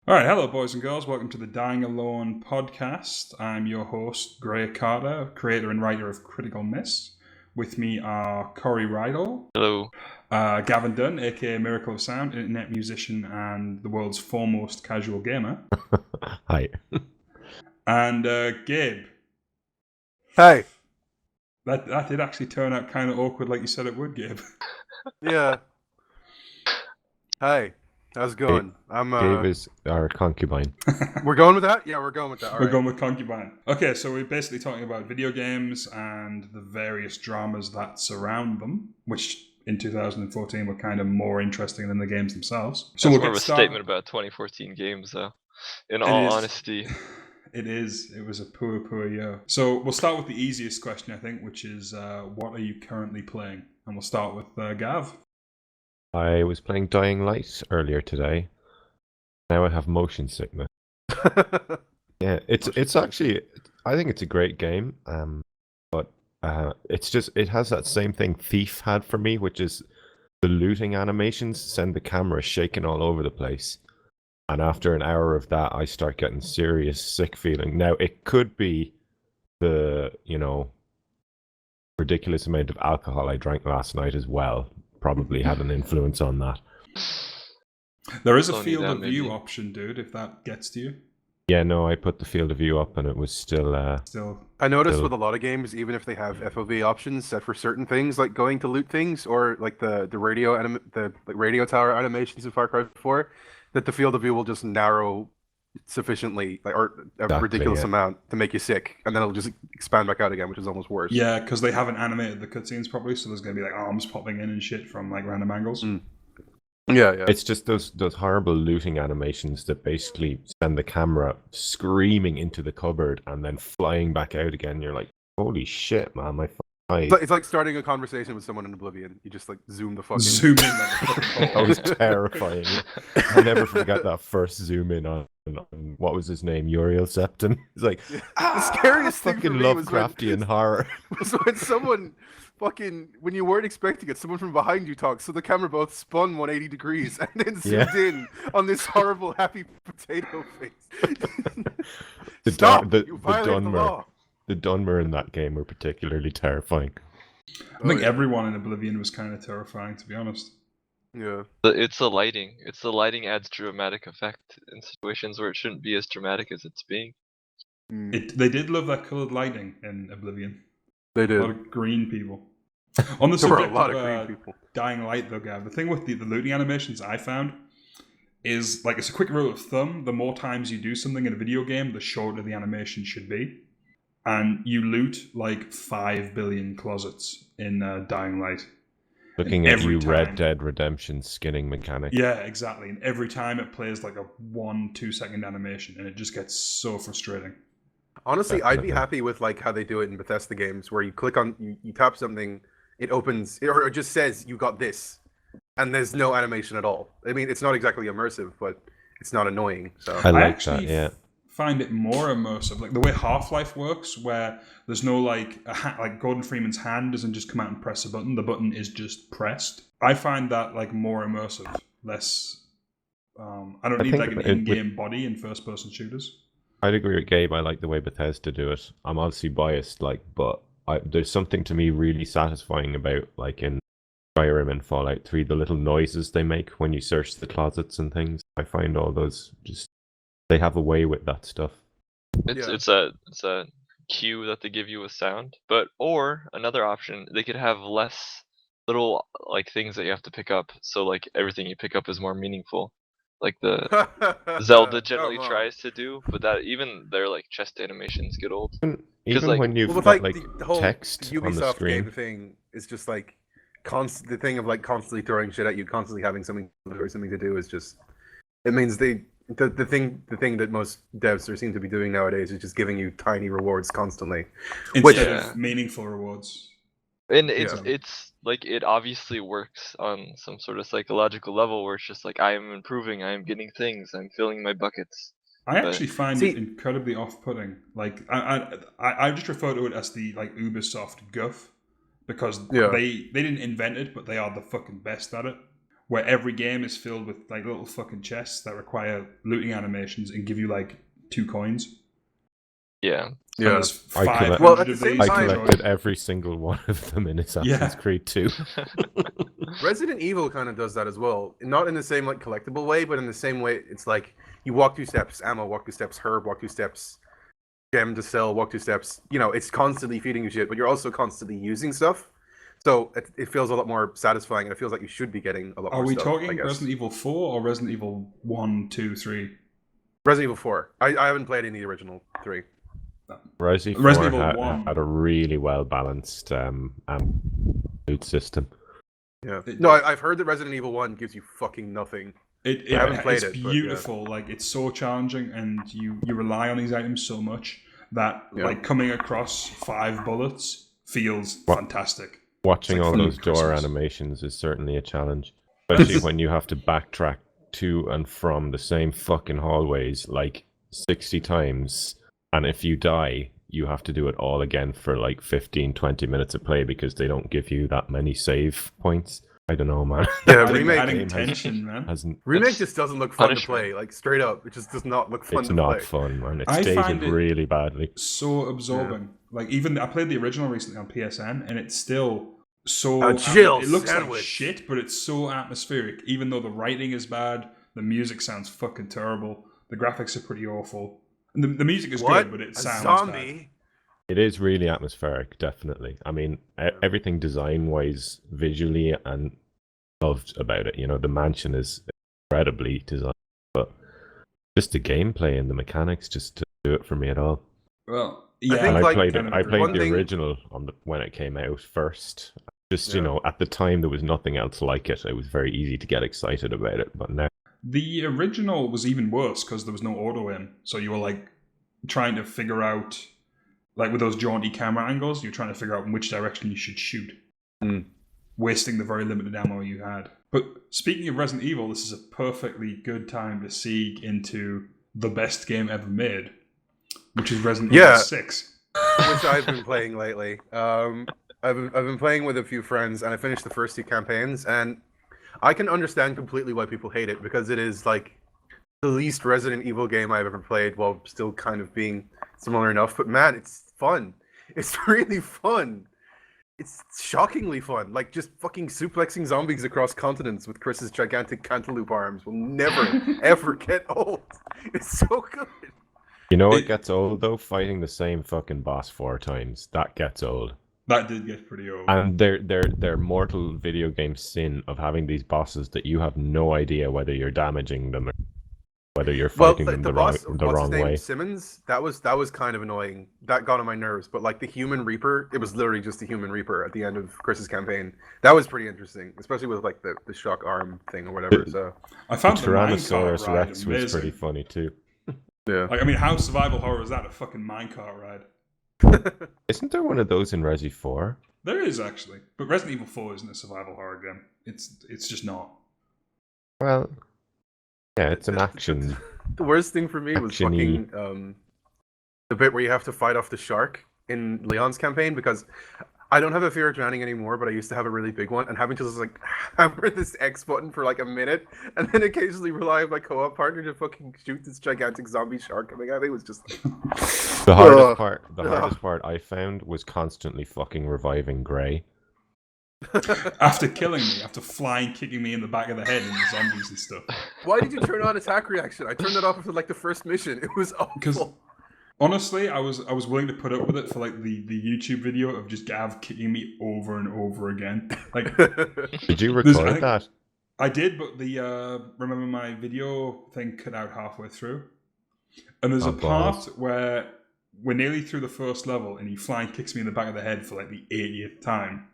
All right, hello, boys and girls. Welcome to the Dying Alone podcast. I'm your host, Gray Carter, creator and writer of Critical Miss. With me are Cory Rydell, Hello. Gavin Dunn, aka Miracle of Sound, internet musician and the world's foremost casual gamer, Hi. and Gabe. Hey. That did actually turn out kind of awkward, like you said it would, Gabe. Yeah. Hey. How's it going? Gabe is our concubine. We're going with that? Yeah, we're going with that. We're going with concubine. Okay, so we're basically talking about video games and the various dramas that surround them, which in 2014 were kind of more interesting than the games themselves. So That's more of a statement about 2014 games, though. In all honesty. It is. It was a poor year. So we'll start with the easiest question, I think, which is, what are you currently playing? And we'll start with Gav. I was playing Dying Light earlier today. Now I have motion sickness. Yeah, it's actually, I think it's a great game. But it has that same thing Thief had for me, which is the looting animations send the camera shaking all over the place. And after an hour of that, I start getting serious sick feeling. Now, it could be the, ridiculous amount of alcohol I drank last night as well. Probably had an influence on that. There is a field of view option, dude, if that gets to you. Yeah, no, I put the field of view up and it was still... I noticed with a lot of games, even if they have FOV options set for certain things, like going to loot things, or like the radio tower animations in Far Cry 4, that the field of view will just narrow sufficiently, or a ridiculous amount to make you sick, and then it'll just expand back out again, which is almost worse. Yeah, because they haven't animated the cutscenes properly, so there's going to be like arms popping in and shit from like random angles. Yeah. It's just those horrible looting animations that basically send the camera screaming into the cupboard and then flying back out again. You're like, holy shit, man, my eyes. It's like starting a conversation with someone in Oblivion. You just like zoom the fucking... Zoom in. That was terrifying. I'll never forget that first zoom in on what was his name? Uriel Septon. It's like, the scariest thing fucking for me Lovecraftian horror. was when someone... when you weren't expecting it, someone from behind you talked, so the camera both spun 180 degrees and then zoomed in on this horrible happy potato face. Stop! You violated the law. The Dunmer in that game were particularly terrifying. I think everyone in Oblivion was kind of terrifying, to be honest. Yeah. It's the lighting. It's the lighting adds dramatic effect in situations where it shouldn't be as dramatic as it's being. They did love that coloured lighting in Oblivion. They did. A lot of green people. On the subject of Dying Light, though, Gav, the thing with the looting animations I found is, like, it's a quick rule of thumb. The more times you do something in a video game, the shorter the animation should be. And you loot, like, 5 billion closets in Dying Light. Looking at you, Red Dead Redemption skinning mechanic. Yeah, exactly. And every time it plays, like, a 1-2 second animation, and it just gets so frustrating. Honestly, definitely. I'd be happy with like how they do it in Bethesda games, where you click on, you tap something, it opens, or it just says you got this, and there's no animation at all. I mean, it's not exactly immersive, but it's not annoying. So I like that. Yeah, find it more immersive, like the way Half-Life works, where there's no like like Gordon Freeman's hand doesn't just come out and press a button; the button is just pressed. I find that like more immersive, less. I don't need like an in-game body in first-person shooters. I'd agree with Gabe. I like the way Bethesda do it. I'm obviously biased, but there's something to me really satisfying about, like in Skyrim and Fallout 3, the little noises they make when you search the closets and things. I find all those they have a way with that stuff. It's a cue that they give you with sound, or another option, they could have less little like things that you have to pick up, so like everything you pick up is more meaningful. Like the Zelda generally tries to do, but that even their like chest animations get old. Even like, when you've got like the whole text Ubisoft on the screen game thing is just like the thing of like constantly throwing shit at you, constantly having something to do is just, it means the thing that most devs seem to be doing nowadays is just giving you tiny rewards constantly, instead of meaningful rewards. And it's like, it obviously works on some sort of psychological level where it's just like, I am improving, I am getting things, I'm filling my buckets. I actually find it incredibly off-putting. Like I just refer to it as the like Ubisoft guff, because they didn't invent it, but they are the fucking best at it. where every game is filled with like little fucking chests that require looting animations and give you like 2 coins. Yeah. And there's I 500 Well, at the of same these. I time- collected every single one of them in Assassin's Creed 2. Resident Evil kind of does that as well. Not in the same like collectible way, but in the same way it's like you walk 2 steps, ammo, walk 2 steps, herb, walk 2 steps, gem to sell, walk 2 steps. You know, it's constantly feeding you shit, but you're also constantly using stuff. So it feels a lot more satisfying, and it feels like you should be getting a lot more Are we stuff, talking I guess. Resident Evil 4 or Resident Evil 1, 2, 3? Resident Evil 4. I haven't played any of the original 3. Resident Evil Evil 1 had a really well balanced loot system. Yeah. No, I've heard that Resident Evil 1 gives you fucking nothing. I haven't played it's it, but, yeah. beautiful. Like, it's so challenging, and you rely on these items so much that like coming across 5 bullets feels fantastic. Watching like all those door Christmas. animations is certainly a challenge, especially when you have to backtrack to and from the same fucking hallways like 60 times, and if you die, you have to do it all again for like 15-20 minutes of play because they don't give you that many save points. I don't know, man. Yeah, Adding tension, man. Remake just doesn't look fun to play. Like straight up, it just does not look fun It's to not play. fun, man. It's I find dated it really badly. So absorbing. Like, even I played the original recently on PSN, and it's still so. A chill it looks sandwich. like shit, but it's so atmospheric. Even though the writing is bad, the music sounds fucking terrible. The graphics are pretty awful. And the music is good, but it sounds zombie? bad. It is really atmospheric, definitely. I mean, everything design-wise, visually, and loved about it. You know, the mansion is incredibly designed, but just the gameplay and the mechanics just to do it for me at all. Well, I yeah, think, And like, I played one the thing- original when it came out first. Just, you know, at the time there was nothing else like it. It was very easy to get excited about it, but now the original was even worse because there was no auto aim, so you were like trying to figure out, like with those jaunty camera angles, you're trying to figure out in which direction you should shoot, wasting the very limited ammo you had. But speaking of Resident Evil, this is a perfectly good time to seek into the best game ever made, which is Resident Evil 6. Which I've been playing lately. I've been playing with a few friends, and I finished the first 2 campaigns, and I can understand completely why people hate it, because it is like the least Resident Evil game I've ever played, while still kind of being similar enough. But man, it's fun. It's really fun. It's shockingly fun. Like, just fucking suplexing zombies across continents with Chris's gigantic cantaloupe arms will never, ever get old. It's so good. you know what gets old though? Fighting the same fucking boss 4 times. That gets old. That did get pretty old. And their mortal video game sin of having these bosses that you have no idea whether you're damaging them or whether you're fighting them the wrong way. Simmons, that was kind of annoying. That got on my nerves. But like the Human Reaper, it was literally just the Human Reaper at the end of Chris's campaign. That was pretty interesting, especially with like the shock arm thing or whatever. So I found the Tyrannosaurus minecart ride Rex amazing. was pretty funny too. yeah. Like, I mean, how survival horror is that? A fucking minecart ride? Isn't there one of those in Resi 4? There is actually, but Resident Evil 4 isn't a survival horror game. It's just not. Well, yeah, it's an action. The worst thing for me was Action-y. fucking the bit where you have to fight off the shark in Leon's campaign, because I don't have a fear of drowning anymore, but I used to have a really big one, and having to just like hammer this X button for like a minute, and then occasionally rely on my co-op partner to fucking shoot this gigantic zombie shark coming at me was just like... The hardest part I found was constantly fucking reviving Grey. After killing me, after flying, kicking me in the back of the head and the zombies and stuff. Why did you turn on attack reaction? I turned it off after like the first mission. It was Because awful. honestly, I was willing to put up with it for like the YouTube video of just Gav kicking me over and over again. Like, Did you There's- record that? I did, but the remember my video thing cut out halfway through, and there's Oh, a part balls. where we're nearly through the first level, and he flying kicks me in the back of the head for like the 80th time,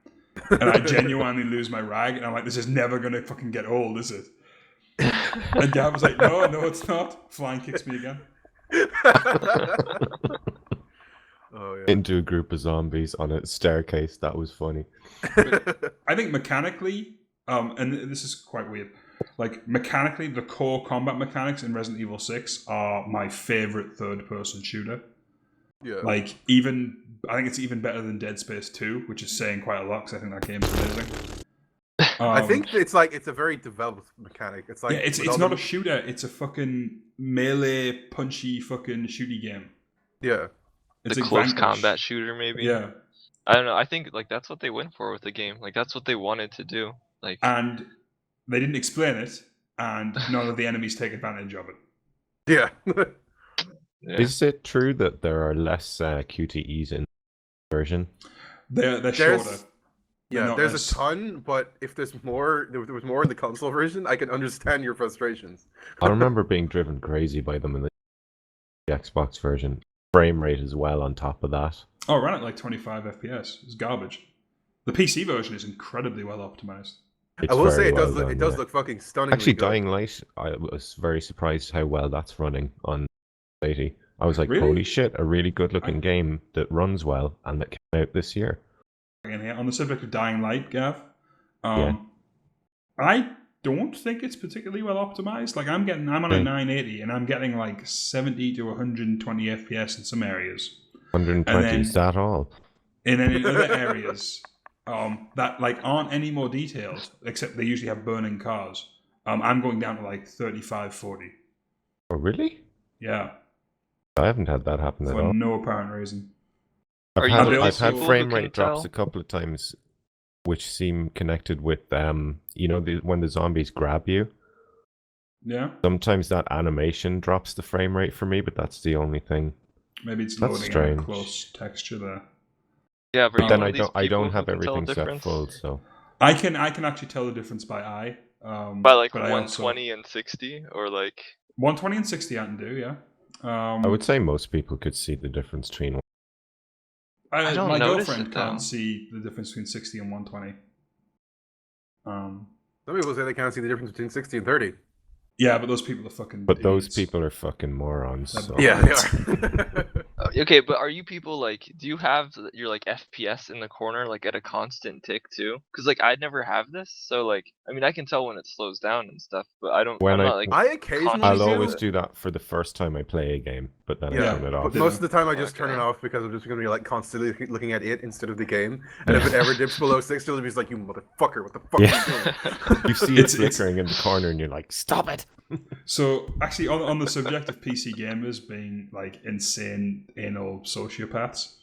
and I genuinely lose my rag, and I'm like, this is never gonna fucking get old, is it? And Gav was like, no, it's not. Flying kicks me again. Oh yeah. Into a group of zombies on a staircase. That was funny. I think mechanically, and this is quite weird, like mechanically, the core combat mechanics in Resident Evil 6 are my favorite third-person shooter. Yeah. Like, I think it's even better than Dead Space 2, which is saying quite a lot because I think that game's amazing. I think it's a very developed mechanic. It's like it's not a shooter. It's a fucking melee punchy fucking shooty game. Yeah, it's a close combat shooter, maybe. Yeah, I don't know. I think like that's what they went for with the game. Like that's what they wanted to do. Like, and they didn't explain it, and none of the enemies take advantage of it. Yeah. yeah. Is it true that there are less QTEs in the version? They're shorter. Yeah, there's a ton, but if there was more in the console version, I can understand your frustrations. I remember being driven crazy by them in the Xbox version. Frame rate as well on top of that. Oh, I ran at like 25 FPS. It's garbage. The PC version is incredibly well optimized. It's I will say it does look fucking stunning. Actually, good. Dying Light, I was very surprised how well that's running on 80. I was like, Really? holy shit, a really good looking game that runs well and that came out this year. On the subject of Dying Light, Gav, Yeah. I don't think it's particularly well optimized. Like I'm on a 980 and I'm getting like 70 to 120 FPS in some areas. 120, is that all? And then in other areas that like aren't any more detailed, except they usually have burning cars. I'm going down to like 35, 40. Oh, really? Yeah. I haven't had that happen at For all. no apparent reason. I've had people frame who rate can drops tell? a couple of times, which seem connected with when the zombies grab you. Yeah. Sometimes that animation drops the frame rate for me, but that's the only thing. Maybe it's That's loading in strange. a close texture there. Yeah, But then I I don't have tell everything the set difference? full, so I can actually tell the difference by eye. By like but 120 and 60, or like 120 and 60 I can do, yeah. I would say most people could see the difference between. I don't my notice girlfriend it, though. can't see the difference between 60 and 120. Some people say they can't see the difference between 60 and 30. Yeah, but those people are fucking. But those idiots. people are fucking morons. They're So. Yeah, they are. okay, but are you people like? Do you have your like FPS in the corner like at a constant tick too? Because like I'd never have this, so like I mean I can tell when it slows down and stuff, but I don't. When I'm I- not like. I occasionally I'll do. always do that for the first time I play a game, but then I Yeah, turn it but off. most of the time I just turn it Okay. off because I'm just going to be like constantly looking at it instead of the game. And if it ever dips below 60, it'll be like, you motherfucker, what the fuck Yeah. are you doing? You see it It's- flickering in the corner, and you're like, "Stop it!" So actually, on the subject of PC gamers being like insane anal sociopaths,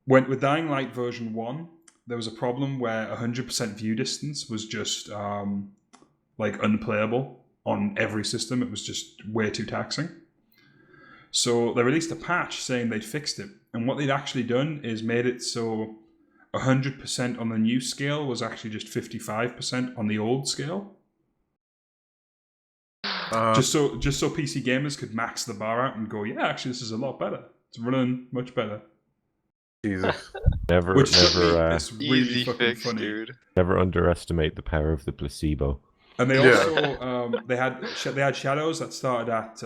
with Dying Light version 1, there was a problem where 100% view distance was just like unplayable on every system. It was just way too taxing. So they released a patch saying they'd fixed it, and what they'd actually done is made it so 100% on the new scale was actually just 55% on the old scale. Just so PC gamers could max the bar out and go, yeah, actually this is a lot better. It's running much better. Jesus. Never, Which to me never, is really Easy fucking fix, funny. dude. never underestimate the power of the placebo. And they Yeah. also they had shadows that started at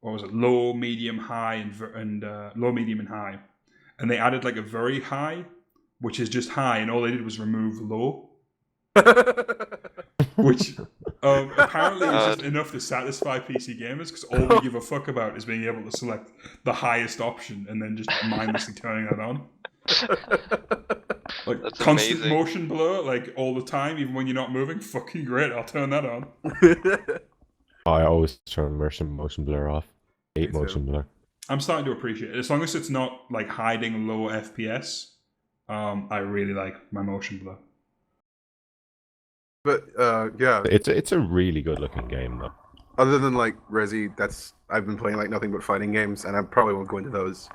what was it, low, medium, high, and low, medium, and high, and they added like a very high, which is just high, and all they did was remove low, which apparently is just enough to satisfy PC gamers because all we give a fuck about is being able to select the highest option and then just mindlessly turning that on. Like That's constant amazing. motion blur, like all the time, even when you're not moving. Fucking great! I'll turn that on. I always turn motion blur off. Hate Me too. motion blur. I'm starting to appreciate it as long as it's not like hiding low FPS. I really like my motion blur. But yeah, It's a really good looking game though. other than like Resi, I've been playing like nothing but fighting games, and I probably won't go into those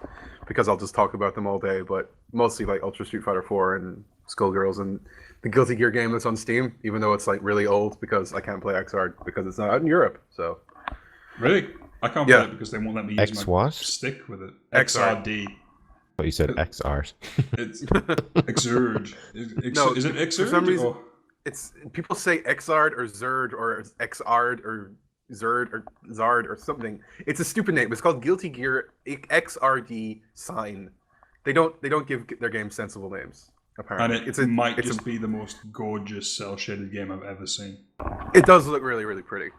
because I'll just talk about them all day. But mostly like Ultra Street Fighter 4 and Skullgirls and the Guilty Gear game that's on Steam, even though it's like really old because I can't play XR because it's not out in Europe. So Really, I can't Yeah. play it because they won't let me use X my what? stick with it. XR. XRD. But you said X art. It's Exurd. No, Is it for Exurd? some reason- or- it's people say Xard or Zerd or Xard or Zerd or Zard or something. It's a stupid name. It's called Guilty Gear XRD Sign. They don't give their games sensible names. and Apparently, it might just be the most gorgeous cell shaded game I've ever seen. It does look really, really pretty.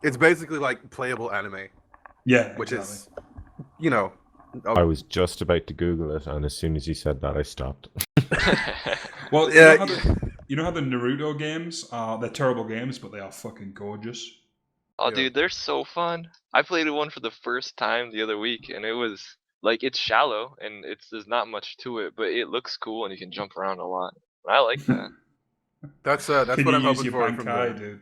It's basically like playable anime, Yeah, which exactly. is, you know, I was just about to Google it, and as soon as you said that, I stopped. Well, Yeah. you know how the Naruto games are, they're terrible games, but they are fucking gorgeous. Oh, Yeah. dude, they're so fun. I played one for the first time the other week, and it was like it's shallow and there's not much to it, but it looks cool and you can jump around a lot. I like that. That's Can what you I'm use hoping your for from Bankai, dude?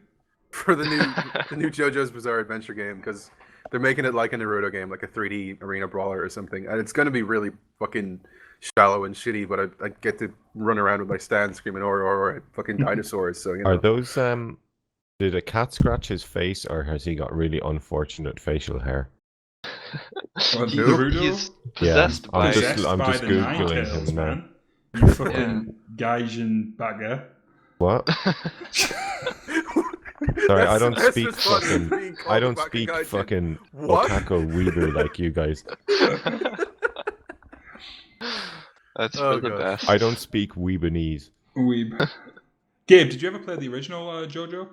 the new JoJo's Bizarre Adventure game, because they're making it like a Naruto game, like a 3D arena brawler or something, and it's gonna be really fucking shallow and shitty. But I get to run around with my stand screaming or fucking dinosaurs. So you know. Are those Did a cat scratch his face, or has he got really unfortunate facial hair? Naruto? He's possessed Yeah, by I'm just the googling Ninetales, him now. man. You fucking Gaijin bagger. What? Sorry, I don't That's speak just funny, fucking. being called I a don't fucking speak gaijin. fucking What? otaku weeber like you guys. That's Oh, for the gosh. best. I don't speak Weebanese. Weeb. Gabe, did you ever play the original JoJo?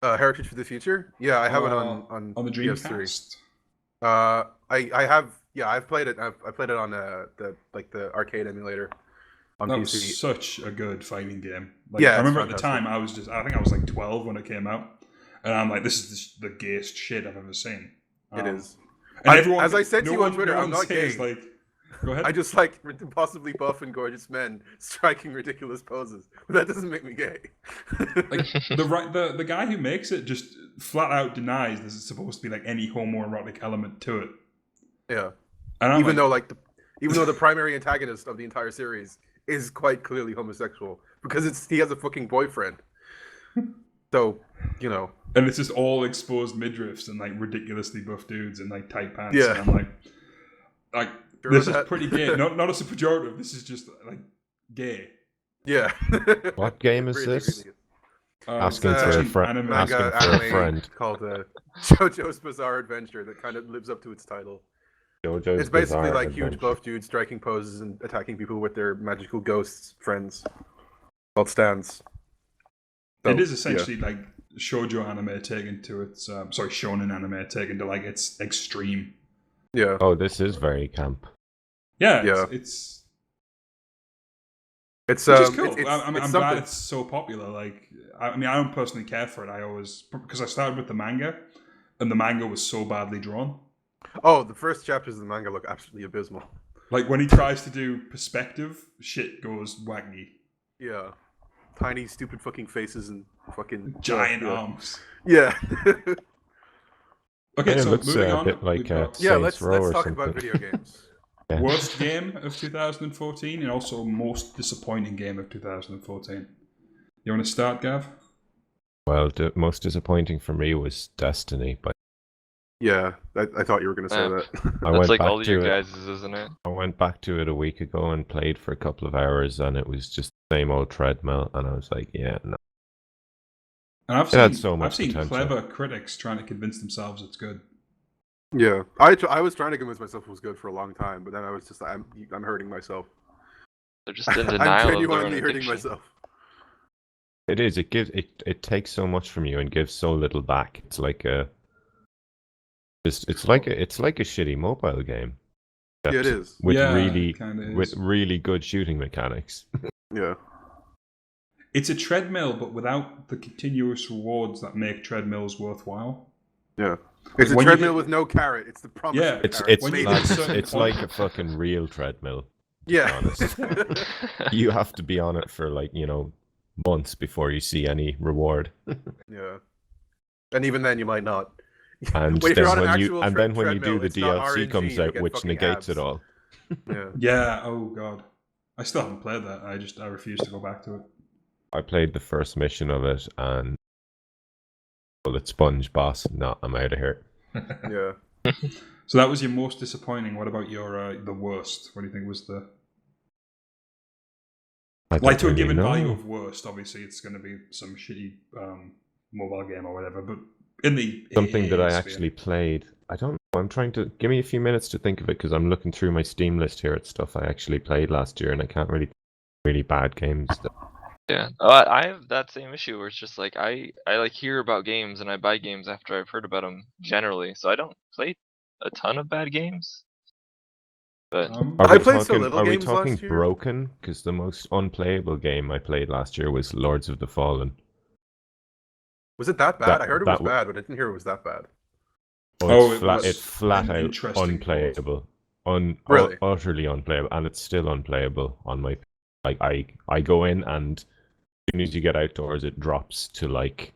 Heritage for the Future? Yeah, I have it on the PS3. Dreamcast. I have. Yeah, I've played it. I played it on the arcade emulator on That PC. was such a good fighting game. Like, Yeah, I it's remember at the fantastic. time I think I was like 12 when it came out, and I'm like, this is the gayest shit I've ever seen. It is. And everyone, as I said to no you on one- Twitter, no I'm one not says, gay. like, go ahead. I just like impossibly buff and gorgeous men striking ridiculous poses. But that doesn't make me gay. Like the guy who makes it just flat out denies there's supposed to be like any homoerotic element to it. Yeah. And I'm Even like, though the primary antagonist of the entire series is quite clearly homosexual, because he has a fucking boyfriend. So, you know. and it's just all exposed midriffs and like ridiculously buff dudes in like tight pants. Yeah. And I'm like Sure this with is that? pretty gay. Not as a pejorative. This is just like gay. Yeah. What game is Really, this? really Asking it's for a actually friend. anime. Asking manga for a anime friend. called JoJo's Bizarre Adventure that kind of lives up to its title. JoJo's It's basically Bizarre like huge Adventure. buff dudes striking poses and attacking people with their magical ghosts friends called stands. So, It is essentially like shoujo anime taken to its shonen anime taken to like its extreme. Yeah. Oh, this is very camp. Yeah, Yeah. it's It's which is cool. it's I'm glad something. it's so popular. Like, I mean, I don't personally care for it. Because I started with the manga, and the manga was so badly drawn. Oh, the first chapters of the manga look absolutely abysmal. Like when he tries to do perspective, shit goes wacky. Yeah. Tiny, stupid fucking faces and fucking Giant yeah. arms. Yeah. Okay, It so looks moving a on. bit like we've got Yeah, Saints Row or let's talk something. about video games. Yeah. worst game of 2014 and also most disappointing game of 2014. You want to start, Gav? Well, the most disappointing for me was Destiny, but Yeah, I thought you were going to say Yeah. that. I That's went like back all to your it. guys', isn't it? I went back to it a week ago and played for a couple of hours, and it was just the same old treadmill. And I was like, yeah, no. And It had so much I've seen potential. clever critics trying to convince themselves it's good. Yeah, I was trying to convince myself it was good for a long time, but then I was just I'm hurting myself. They're just in I'm denial of their own genuinely hurting addiction. myself. It is. It gives. It takes so much from you and gives so little back. It's like a. It's like a shitty mobile game. Yeah, it except is. With Yeah, really it kinda with is. really good shooting mechanics. Yeah. It's a treadmill, but without the continuous rewards that make treadmills worthwhile. Yeah. It's a When you treadmill hit- with no carrot. It's the promise. Yeah, of a It's carrot. it's When you like, hit certain it's point- like a fucking real treadmill. Yeah. honest. You have to be on it for like months before you see any reward. Yeah. And even then, you might not. And Wait, if you're then on an when you actual and then when you treadmill, do the it's not DLC RNG, comes you out, get which fucking negates abs. it all. Yeah. Yeah, oh god. I still haven't played that. I refuse to go back to it. I played the first mission of it and bullet sponge boss. No, I'm out of here. Yeah. So that was your most disappointing. What about your the worst? What do you think was the I like don't to a really given know. value of worst? Obviously, it's going to be some shitty mobile game or whatever. But in the Something that I sphere. actually played. I don't know. I'm trying to give me a few minutes to think of it because I'm looking through my Steam list here at stuff I actually played last year, and I can't really bad games. Yeah, I have that same issue where it's just like I like hear about games and I buy games after I've heard about them generally, so I don't play a ton of bad games. But I played so little Are we games talking last year. broken? Because the most unplayable game I played last year was Lords of the Fallen. Was it that bad? That- I heard it that was bad, but I didn't hear it was that bad. Oh, it was it's flat an out interesting unplayable, Really? utterly unplayable, and it's still unplayable on my. Like I go in, and as soon as you get outdoors, it drops to like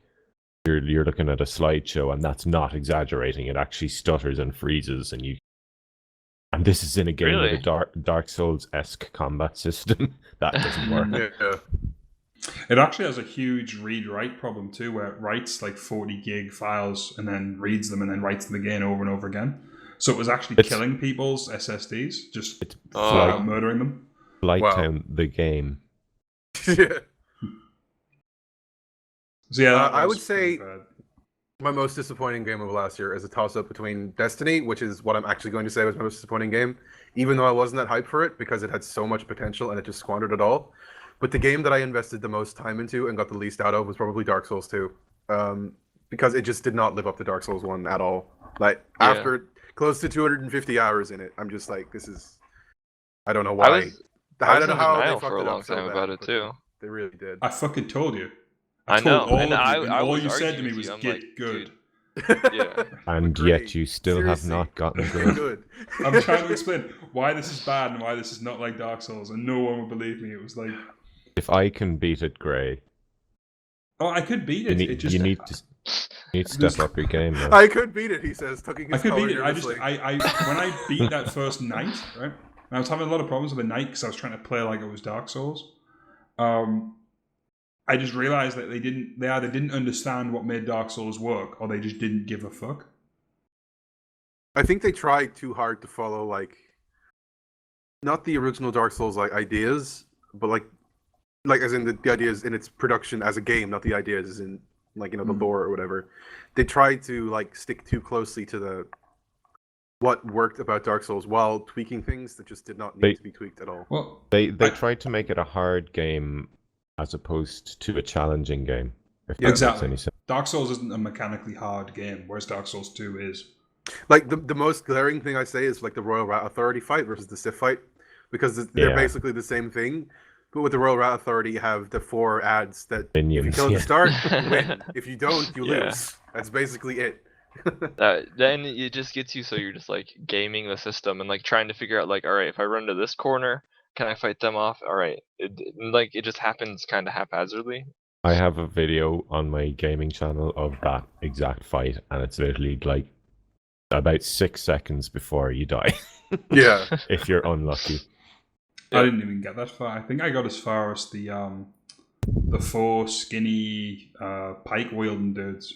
you're looking at a slideshow, and that's not exaggerating. It actually stutters and freezes, and you. And this is in a game Really? with a Dark Souls-esque combat system. That doesn't work. Yeah. It actually has a huge read-write problem too, where it writes like 40 gig files and then reads them and then writes them again over and over again. So it was actually killing people's SSDs, just flat out murdering them. Blighttown, the game. Yeah. So yeah, I would say my most disappointing game of last year is a toss-up between Destiny, which is what I'm actually going to say was my most disappointing game, even though I wasn't that hyped for it because it had so much potential and it just squandered it all. But the game that I invested the most time into and got the least out of was probably Dark Souls 2, because it just did not live up to Dark Souls 1 at all. Like, after close to 250 hours in it, I'm just like, this is... I don't know why. I don't know in how denial they fucked for a it long up so time bad, about it but too. They really did. I fucking told you. I know, told all and of you, I all was you said to arguing me was with you. I'm get like, good. Yeah. And Agree. yet you still have Seriously. not gotten Get good. I'm trying to explain why this is bad and why this is not like Dark Souls, and no one would believe me. It was like, If I can beat it, Gray, oh, I could beat you it. need, It just, you need to step up your game, man. I could beat it, he says, tucking I his could collar beat it. I just, nervously. I when I beat that first night, right? And I was having a lot of problems with the night because I was trying to play like it was Dark Souls. I just realized that they either didn't understand what made Dark Souls work, or they just didn't give a fuck. I think they tried too hard to follow, like, not the original Dark Souls like ideas, but like as in the ideas in its production as a game, not the ideas as in like, you know, the lore or whatever. They tried to like stick too closely to what worked about Dark Souls while tweaking things that just did not need to be tweaked at all. Well, They tried to make it a hard game as opposed to a challenging game. If that exactly. makes any sense. Dark Souls isn't a mechanically hard game, whereas Dark Souls 2 is. Like the most glaring thing I say is like the Royal Rat Authority fight versus the Sith fight, because they're basically the same thing. But with the Royal Rat Authority, you have the 4 ads that Minions, if you kill at yeah. the start, you win. If you don't, you Yeah. lose. That's basically it. Then it just gets you so you're just like gaming the system and like trying to figure out like, all right, if I run to this corner, can I fight them off? All right, it just happens kind of haphazardly. I have a video on my gaming channel of that exact fight, and it's literally like about 6 seconds before you die. Yeah. If you're unlucky. I didn't even get that far. I think I got as far as the 4 skinny pike wielding dudes.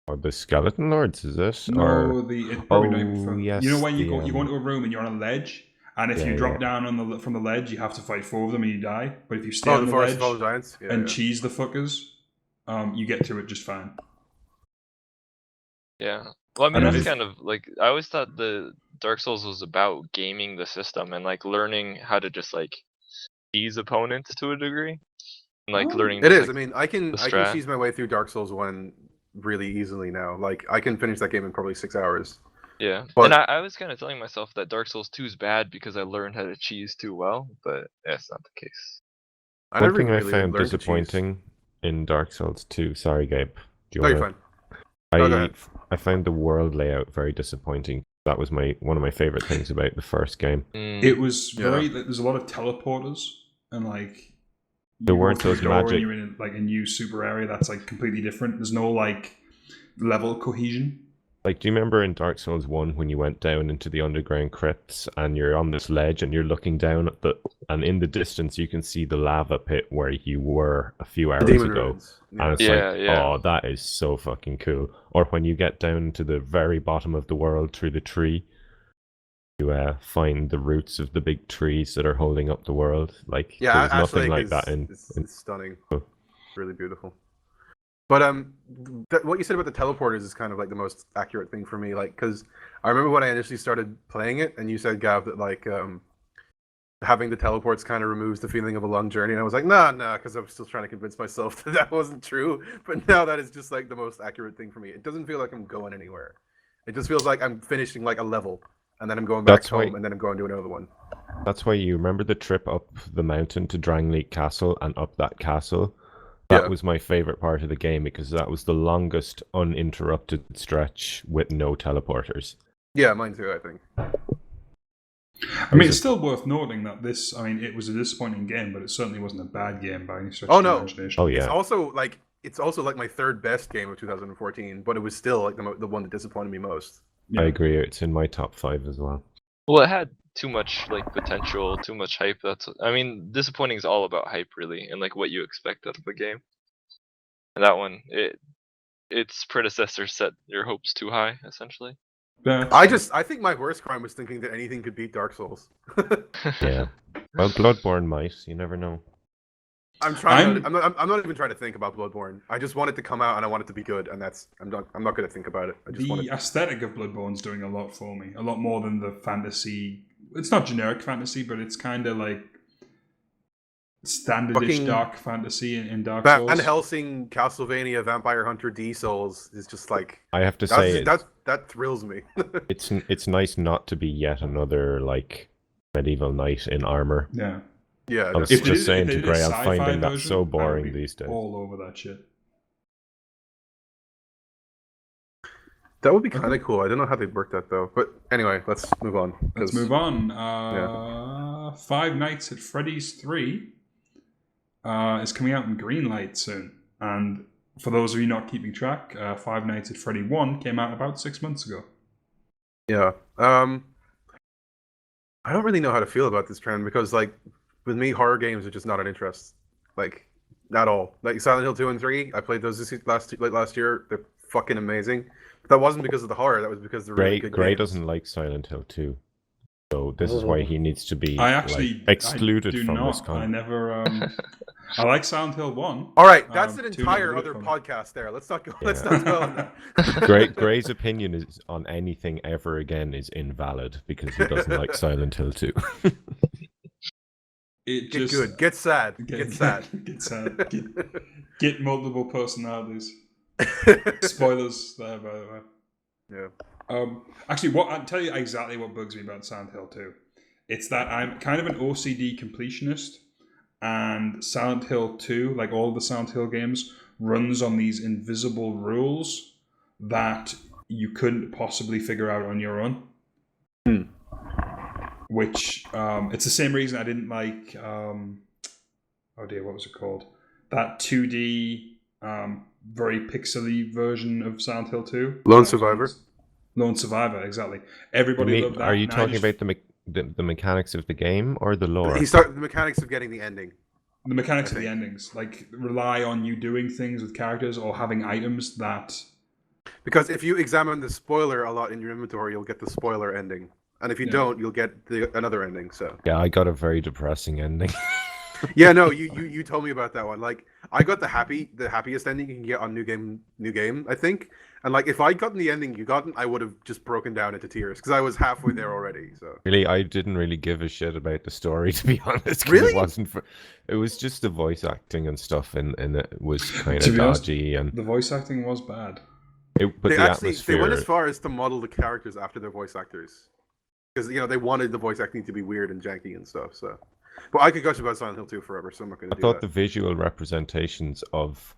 Or the Skeleton Lords, is it? No, or... it's probably not even far. yes, you know when you the, go into a room and you're on a ledge, and if you drop down from the ledge, you have to fight 4 of them and you die. But if you stay on the Forest ledge of All Giants? and cheese the fuckers, you get to it just fine. Yeah. Well, I mean, And that's then- kind of like I always thought the Dark Souls was about gaming the system and like learning how to just like ease opponents to a degree, and like learning. It just, is. like, I mean, I can strat. cheese my way through Dark Souls 1 really easily now. Like, I can finish that game in probably 6 hours. Yeah, But- and I was kind of telling myself that Dark Souls 2 is bad because I learned how to cheese too well, but that's not the case. One thing I found disappointing in Dark Souls 2... Sorry, Gabe. Do you No, you're want fine. I found the world layout very disappointing. That was one of my favorite things about the first game. It was very. There's a lot of teleporters, and like There weren't those magic. And you're in like a new super area that's like completely different. There's no like level cohesion. Like, do you remember in Dark Souls 1 when you went down into the underground crypts and you're on this ledge and you're looking down at and in the distance you can see the lava pit where you were a few hours ago. And it's oh, that is so fucking cool. Or when you get down to the very bottom of the world through the tree, you find the roots of the big trees that are holding up the world. Like, there's nothing like that in... It's stunning. Really beautiful. But what you said about the teleporters is kind of like the most accurate thing for me. Like, because I remember when I initially started playing it, and you said, Gav, that like having the teleports kind of removes the feeling of a long journey. And I was like, nah, because I was still trying to convince myself that wasn't true. But now that is just like the most accurate thing for me. It doesn't feel like I'm going anywhere. It just feels like I'm finishing like a level, and then I'm going back That's home, why- and then I'm going to another one. That's why you remember the trip up the mountain to Drangleek Castle and up that castle? That Yeah. was my favorite part of the game because that was the longest uninterrupted stretch with no teleporters. Yeah, mine too, I think. I mean, it's still worth noting that this, I mean, it was a disappointing game, but it certainly wasn't a bad game by any stretch Oh, of the no. imagination. Oh yeah. It's also like my third best game of 2014, but it was still like the one that disappointed me most. Yeah. I agree. It's in my top 5 as well. Well, it had too much like potential, too much hype. I mean, disappointing is all about hype, really, and like what you expect out of the game. And that one, its predecessor set your hopes too high, essentially. Yeah. I think my worst crime was thinking that anything could beat Dark Souls. Yeah. Well, Bloodborne might. You never know. I'm not even trying to think about Bloodborne. I just want it to come out and I want it to be good, and I'm not going to think about it. I just want The it. aesthetic of Bloodborne's doing a lot for me. A lot more than the fantasy. It's not generic fantasy, but it's kind of like standardish Fucking dark fantasy in Dark Souls. Van Helsing, Castlevania, Vampire Hunter, D Souls is just like I have to say that thrills me. it's nice not to be yet another like medieval knight in armor. Yeah. Yeah, I was If they just did- saying if they to did a Gray, I'm sci-fi finding that version, so I would boring be these days. all over that shit. that would be kind of cool. I don't know how they'd work that though. But anyway, let's move on. Let's 'cause- move on. Five Nights at Freddy's 3 is coming out in Greenlight soon. And for those of you not keeping track, Five Nights at Freddy 1 came out about 6 months ago. Yeah. I don't really know how to feel about this trend because, like, with me, horror games are just not an interest. Like, not all. Like Silent Hill 2 and 3, I played those last year. They're fucking amazing. But that wasn't because of the horror. That was because they're really good Gray games. doesn't like Silent Hill 2. So this is why he needs to be I actually like, excluded I do from not. this I content. never. I like Silent Hill 1. All right, that's an 2 entire never other did for me. podcast there. Let's not go. Let's Yeah. not dwell on that. Gray's opinion is on anything ever again is invalid because he doesn't like Silent Hill 2. It Get just good. Get sad. Get sad. Get sad. Get multiple personalities. Spoilers there, by the way. Yeah. Actually, I'll tell you exactly what bugs me about Silent Hill 2. It's that I'm kind of an OCD completionist, and Silent Hill 2, like all the Silent Hill games, runs on these invisible rules that you couldn't possibly figure out on your own. Which, it's the same reason I didn't like, oh dear, what was it called? That 2D, very pixely version of Silent Hill 2. Lone Survivor. Lone Survivor, exactly. Everybody loved that. Are you and I talking just- about the mechanics of the game or the lore? He started the mechanics of getting the ending. the mechanics I of the think. endings? Like, rely on you doing things with characters or having items that... Because if you examine the spoiler a lot in your inventory, you'll get the spoiler ending, and if you Yeah. don't, you'll get another ending. So Yeah, I got a very depressing ending. yeah, no, you told me about that one. Like I got the happiest ending you can get on new game, I think. And like if I'd gotten the ending you gotten, I would have just broken down into tears because I was halfway there already. So Really, I didn't really give a shit about the story, to be honest. 'Cause Really? It was just the voice acting and stuff, and it was kind To of be honest, dodgy, and The voice acting was bad. but they the actually atmosphere. they went as far as to model the characters after their voice actors because they wanted the voice acting to be weird and janky and stuff. So, but I could gush about Silent Hill 2 forever, so I'm not going to I do thought that. the visual representations of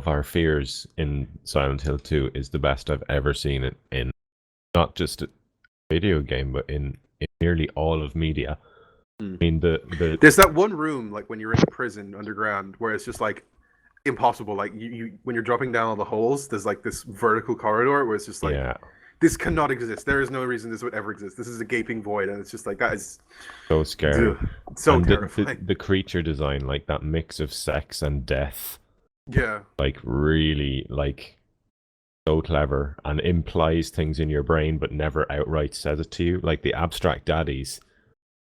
our fears in Silent Hill 2 is the best I've ever seen it in not just a video game, but in nearly all of media. Hmm. I mean the There's that one room, like when you're in a prison underground, where it's just like impossible. Like you when you're dropping down all the holes, there's like this vertical corridor where it's just like yeah, this cannot exist. There is no reason this would ever exist. This is a gaping void, and it's just like that is so scary. ugh, so And terrifying. the creature design, like that mix of sex and death, Yeah, like really like so clever and implies things in your brain but never outright says it to you. Like the abstract daddies.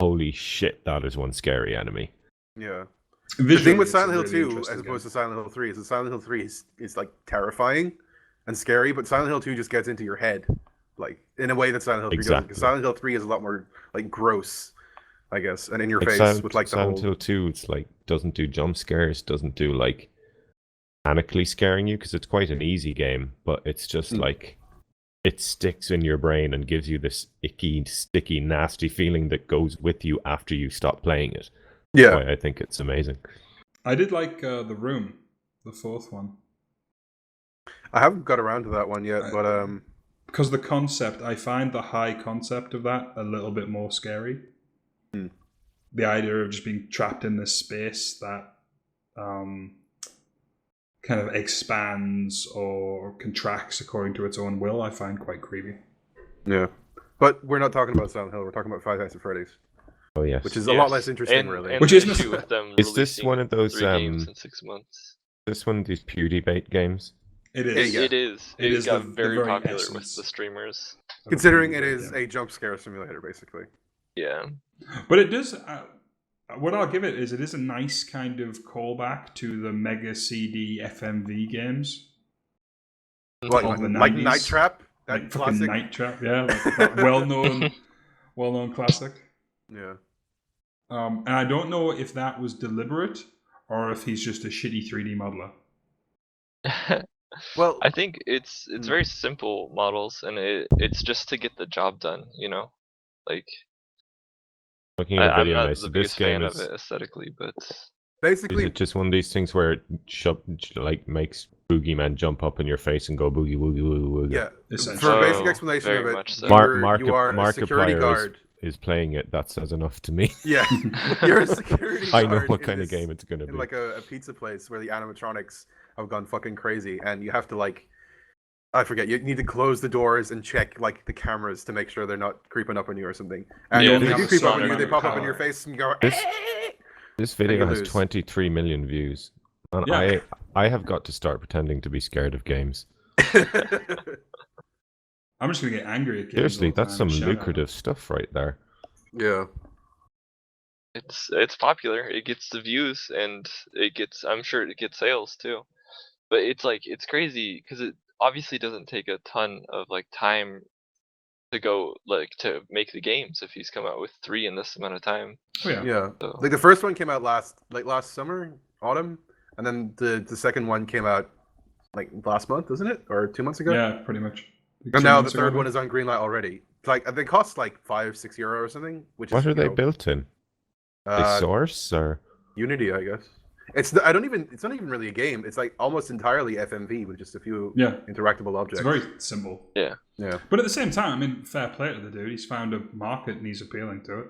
Holy shit, that is one scary enemy. yeah. Visually, The thing with it's a Silent Hill really 2, interesting as opposed game. to Silent Hill 3, is that Silent Hill 3 is like terrifying and scary, but Silent Hill 2 just gets into your head, like in a way that Silent Hill 3 doesn't. Exactly. Because Silent Hill 3 is a lot more like gross, I guess, and in your Like face with like the Silent whole. Hill 2, it's like doesn't do jump scares, doesn't do like mechanically scaring you because it's quite an easy game, but it's just Mm. like it sticks in your brain and gives you this icky, sticky, nasty feeling that goes with you after you stop playing it. Yeah. That's why I think it's amazing. I did like The Room, the fourth one. I haven't got around to that one yet, but because the concept, I find the high concept of that a little bit more scary. The idea of just being trapped in this space that kind of expands or contracts according to its own will, I find quite creepy. Yeah. But we're not talking about Silent Hill, we're talking about Five Nights at Freddy's. Oh, yes. Which is a lot less interesting, really. And Which the is issue with them Is this one of those 3 games in 6 months? This one of these PewDieBait games? It is. It is. It is got the very very popular essence with the streamers. Considering it is a jump scare simulator, basically. Yeah. But it does. What I'll give it is a nice kind of callback to the Mega CD FMV games. Like Night Trap? That like classic? fucking Night Trap, yeah. Like that well-known classic. Yeah. And I don't know if that was deliberate or if he's just a shitty 3D modeler. Well, I think it's very simple models, and it's just to get the job done, Like, Looking at a I'm video, not nice. the This biggest game fan is, of it aesthetically, but is basically, it just one of these things where it makes Boogeyman jump up in your face and go boogie woogie woogie woogie? yeah. Essentially. For a basic Oh, explanation of very it, much so. you are a security guard. Is playing it. That says enough to me. Yeah, you're a security I guard. know what in kind of this- game it's gonna be. In like a pizza place where the animatronics have gone fucking crazy, and you have to I forget. You need to close the doors and check like the cameras to make sure they're not creeping up on you or something. And Yeah, when they they do have creep a up on you, they sonar pop up in power. your face and go. This video you has lose. 23 million views, and Yeah. I have got to start pretending to be scared of games. I'm just gonna get angry at games. Seriously, all the that's time some and shout at lucrative stuff right there. Yeah. it's popular. It gets the views, and I'm sure it gets sales too. But it's crazy because it obviously doesn't take a ton of time to go to make the games if he's come out with 3 in this amount of time. them. Oh, yeah. Yeah. So, Like the first one came out last summer, autumn, and then the second one came out like last month, isn't it? Or 2 months ago? Yeah, pretty much. And now the third one is on Greenlight already. They cost like €5-6 or something. Which What is, are they built in? They source or Unity, I guess. It's not even really a game. It's like almost entirely FMV with just a few interactable objects. It's very simple. yeah. But at the same time, I mean, fair play to the dude. He's found a market and he's appealing to it.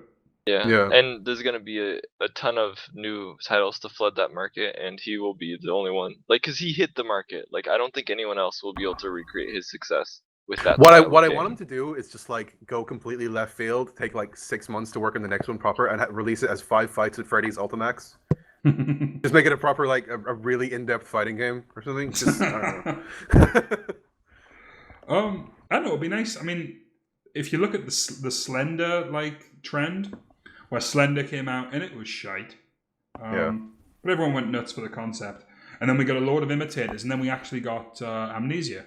Yeah. And there's gonna be a ton of new titles to flood that market, and he will be the only one. Because he hit the market. I don't think anyone else will be able to recreate his success with that. What I want him to do is just go completely left field, take 6 months to work on the next one proper, and release it as 5 Fights at Freddy's Ultimax. Just make it a proper a really in-depth fighting game or something. Just, I don't know. I don't know. It'd be nice. I mean, if you look at the Slender trend, where Slender came out and it was shite. But everyone went nuts for the concept, and then we got a load of imitators, and then we actually got Amnesia.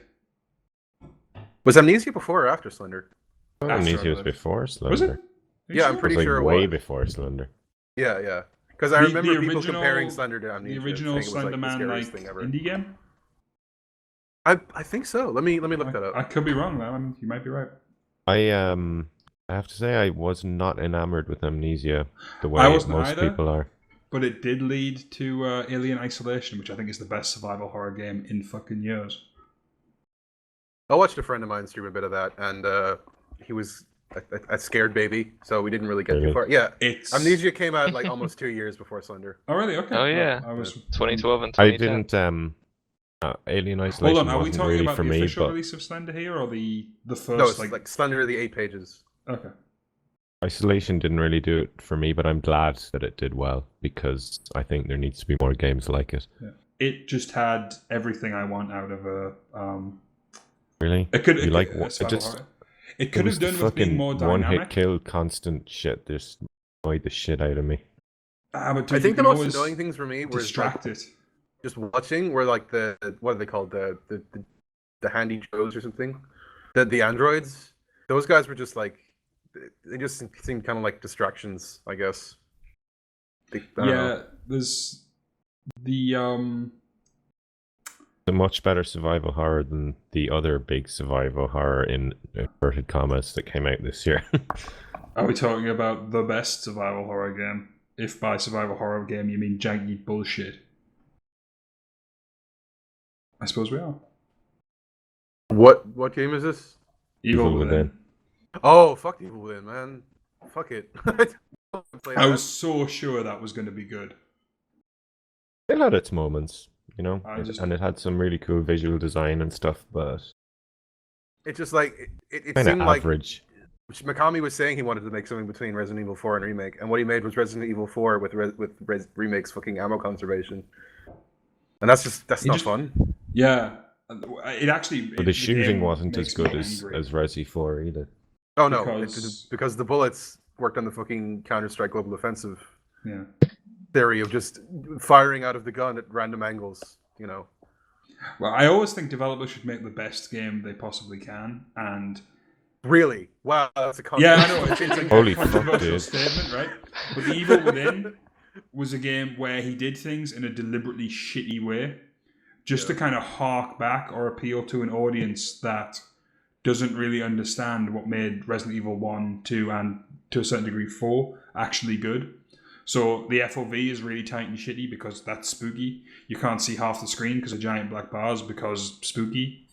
Was Amnesia before or after Slender? Amnesia was before Slender. Was it? Yeah, I'm pretty sure it way was. before Slender. Yeah. Because I remember people original- comparing Slender to Amnesia. The original saying it was, Slender the Man scariest thing ever. indie game. I think so. Let me look that up. I could be wrong, man. You might be right. I have to say I was not enamored with Amnesia the way I wasn't most either. people are. But it did lead to Alien Isolation, which I think is the best survival horror game in fucking years. I watched a friend of mine stream a bit of that, and he was a scared baby, so we didn't really get too far. Yeah, Amnesia came out almost 2 years before Slender. Oh, really? Okay. Oh yeah. I was 2012 and I 2010. didn't. Alien Isolation Hold on, are we wasn't talking really about for the me, official but release of Slender here, or the first? No, it's Slender, the 8 pages. Okay. Isolation didn't really do it for me. But I'm glad that it did well because I think there needs to be more games like it. Yeah. It just had everything I want out of a. Really? It could. You like what? It could have done with being more dynamic. One-hit kill, constant shit. Just annoyed the shit out of me. But I think the most annoying things for me were distracted. Just watching were the what are they called, the handy joes or something, the androids. Those guys were just they just seemed kind of like distractions, I guess. I don't know. There's the a much better survival horror than the other big survival horror in inverted commas that came out this year. Are we talking about the best survival horror game? If by survival horror game you mean janky bullshit. I suppose we are. What game is this? Evil Within. Oh, fuck Evil Within, man. Fuck it. I was so sure that was going to be good. It had its moments, you know, and it had some really cool visual design and stuff, but it's just like it kind seemed of average. Like Mikami was saying he wanted to make something between Resident Evil 4 and Remake, and what he made was Resident Evil 4 with Remake's fucking ammo conservation, and that's not fun. Yeah, it actually. But the shooting wasn't as good as Resi 4 either. Oh no, because the bullets worked on the fucking Counter-Strike Global Offensive theory of just firing out of the gun at random angles, you know. Well, I always think developers should make the best game they possibly can, and really, wow, that's a I know it's like holy a controversial statement, right? But the Evil Within was a game where he did things in a deliberately shitty way, just to kind of hark back or appeal to an audience that doesn't really understand what made Resident Evil 1, 2, and to a certain degree 4 actually good. So the FOV is really tight and shitty because that's spooky. You can't see half the screen because of giant black bars because spooky.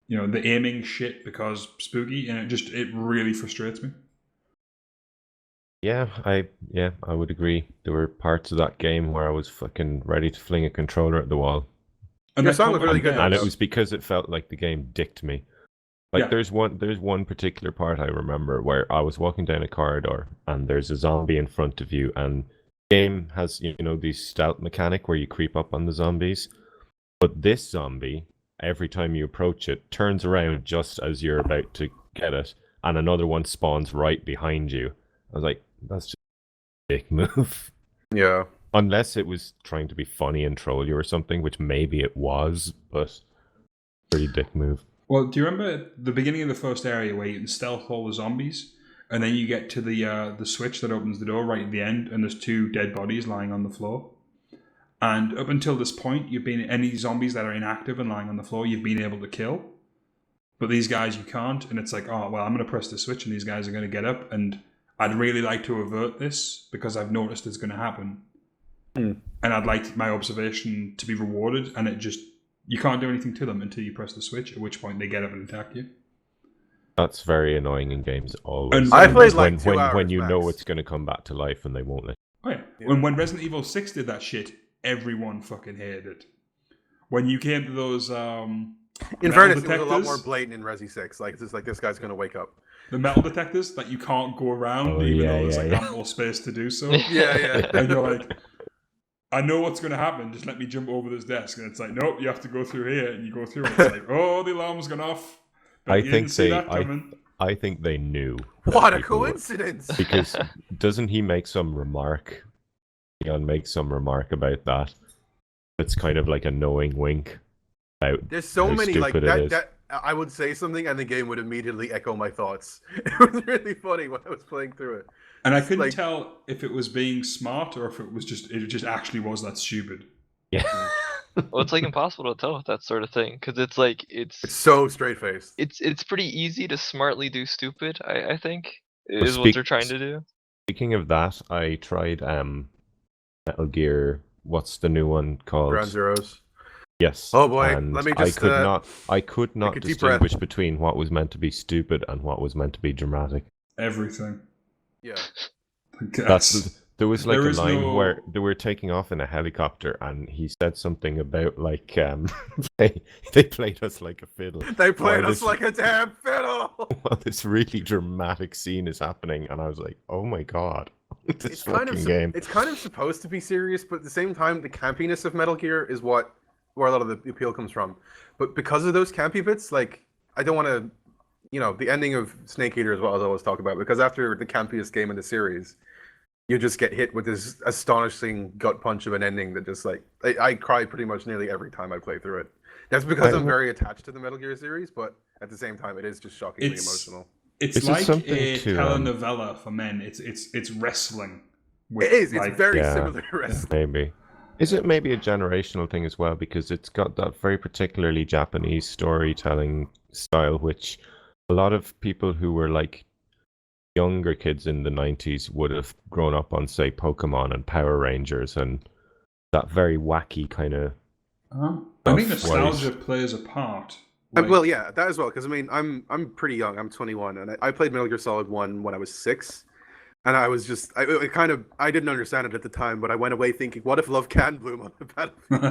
You know, the aiming shit because spooky, and it really frustrates me. Yeah, I would agree. There were parts of that game where I was fucking ready to fling a controller at the wall. And your song was really good, and it was because it felt like the game dicked me. Like there's one particular part I remember where I was walking down a corridor and there's a zombie in front of you, and the game has, you know, these stealth mechanic where you creep up on the zombies. But this zombie, every time you approach it, turns around just as you're about to get it, and another one spawns right behind you. I was like, that's just a dick move. Yeah. Unless it was trying to be funny and troll you or something, which maybe it was, but pretty dick move. Well, do you remember the beginning of the first area where you can stealth all the zombies, and then you get to the switch that opens the door right at the end, and there's 2 dead bodies lying on the floor? And up until this point, you've been any zombies that are inactive and lying on the floor, you've been able to kill. But these guys you can't, and it's like, oh, well, I'm going to press the switch, and these guys are going to get up, and I'd really like to avert this because I've noticed it's going to happen. And I'd like my observation to be rewarded, and you can't do anything to them until you press the switch, at which point they get up and attack you. That's very annoying in games always. I played like 2 hours when you max. know it's going to come back to life and they won't let you. Oh yeah. When Resident Evil 6 did that shit, everyone fucking hated it. When you came to those in fairness, it was a lot more blatant in Resi 6. Like, it's just like, this guy's going to wake up. The metal detectors that you can't go around, even though there's ample space to do so. Yeah. And you're like, I know what's going to happen, just let me jump over this desk. And it's like, nope, you have to go through here. And you go through, and it's like, oh, the alarm's gone off. But I think they knew. What a coincidence! Because doesn't he make some remark? Leon makes some remark about that. It's kind of like a knowing wink. There's so many like that I would say something and the game would immediately echo my thoughts. It was really funny when I was playing through it. And I couldn't tell if it was being smart or if it just actually was that stupid. Yeah. Well, it's like impossible to tell with that sort of thing because it's like it's so straight faced. It's pretty easy to smartly do stupid. I think is what they're trying to do. Speaking of that, I tried Metal Gear. What's the new one called? Ground Zeroes. Yes. Oh boy, and let me just. I could not distinguish between what was meant to be stupid and what was meant to be dramatic. Everything. Yeah. There was like a line where they were taking off in a helicopter, and he said something about like they played us like a fiddle. They played us like a damn fiddle. Well, this really dramatic scene is happening, and I was like, "Oh my god, it's kind of supposed to be serious, but at the same time, the campiness of Metal Gear is where a lot of the appeal comes from. But because of those campy bits, like I don't want to, the ending of Snake Eater is what I always talk about. Because after the campiest game in the series, you just get hit with this astonishing gut punch of an ending that just like I cry pretty much nearly every time I play through it. That's because I'm very attached to the Metal Gear series, but at the same time, it is just shockingly emotional. It's like a telenovela for men. It's wrestling. It is. It's very similar to wrestling. Maybe. Is it maybe a generational thing as well? Because it's got that very particularly Japanese storytelling style, which a lot of people who were like younger kids in the 90s would have grown up on, say, Pokemon and Power Rangers and that very wacky kind of. I think nostalgia plays a part. Like, well, yeah, that as well. Because I mean, I'm pretty young. I'm 21, and I played Metal Gear Solid 1 when I was 6, and I was just I didn't understand it at the time, but I went away thinking, what if love can bloom on the battlefield?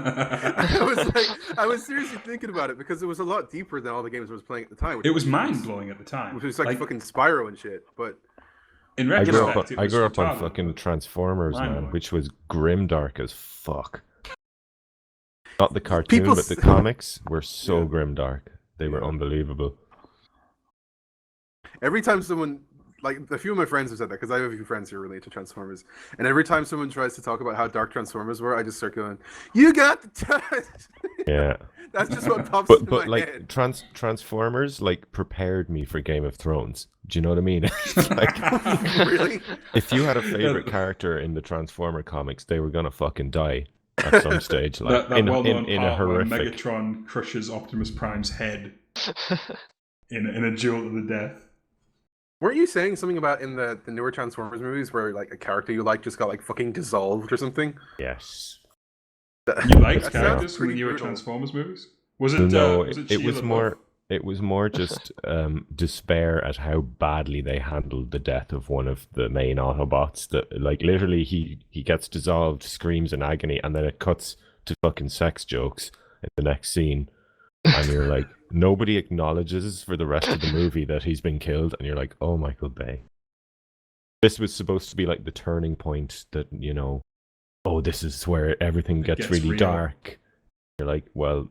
I was seriously thinking about it because it was a lot deeper than all the games I was playing at the time. It was mind blowing at the time. Which was like fucking Spyro and shit. But in retrospect, I grew up on fucking Transformers, man, which was grimdark as fuck. Not the cartoon, but the comics were so grimdark. They were unbelievable. Every time someone, like a few of my friends have said that, because I have a few friends who are related to Transformers, and every time someone tries to talk about how dark Transformers were, I just start going, "You got the touch." Yeah. That's just what pops into my like, head. Transformers like prepared me for Game of Thrones. Do you know what I mean? Like, really? If you had a favorite character in the Transformer comics, they were gonna fucking die at some stage, like that in a horrific. Where Megatron crushes Optimus Prime's head in a duel to the death. Weren't you saying something about in the newer Transformers movies where like a character you like just got like fucking dissolved or something? Yes. You liked characters from the newer Transformers movies? Was it? No, was it was more. It was more just despair at how badly they handled the death of one of the main Autobots. That, like, literally, he gets dissolved, screams in agony, and then it cuts to fucking sex jokes in the next scene, and you're like, nobody acknowledges for the rest of the movie that he's been killed, and you're like, oh, Michael Bay. This was supposed to be like the turning point that, you know, oh, this is where everything gets really real. Dark. You're like, well,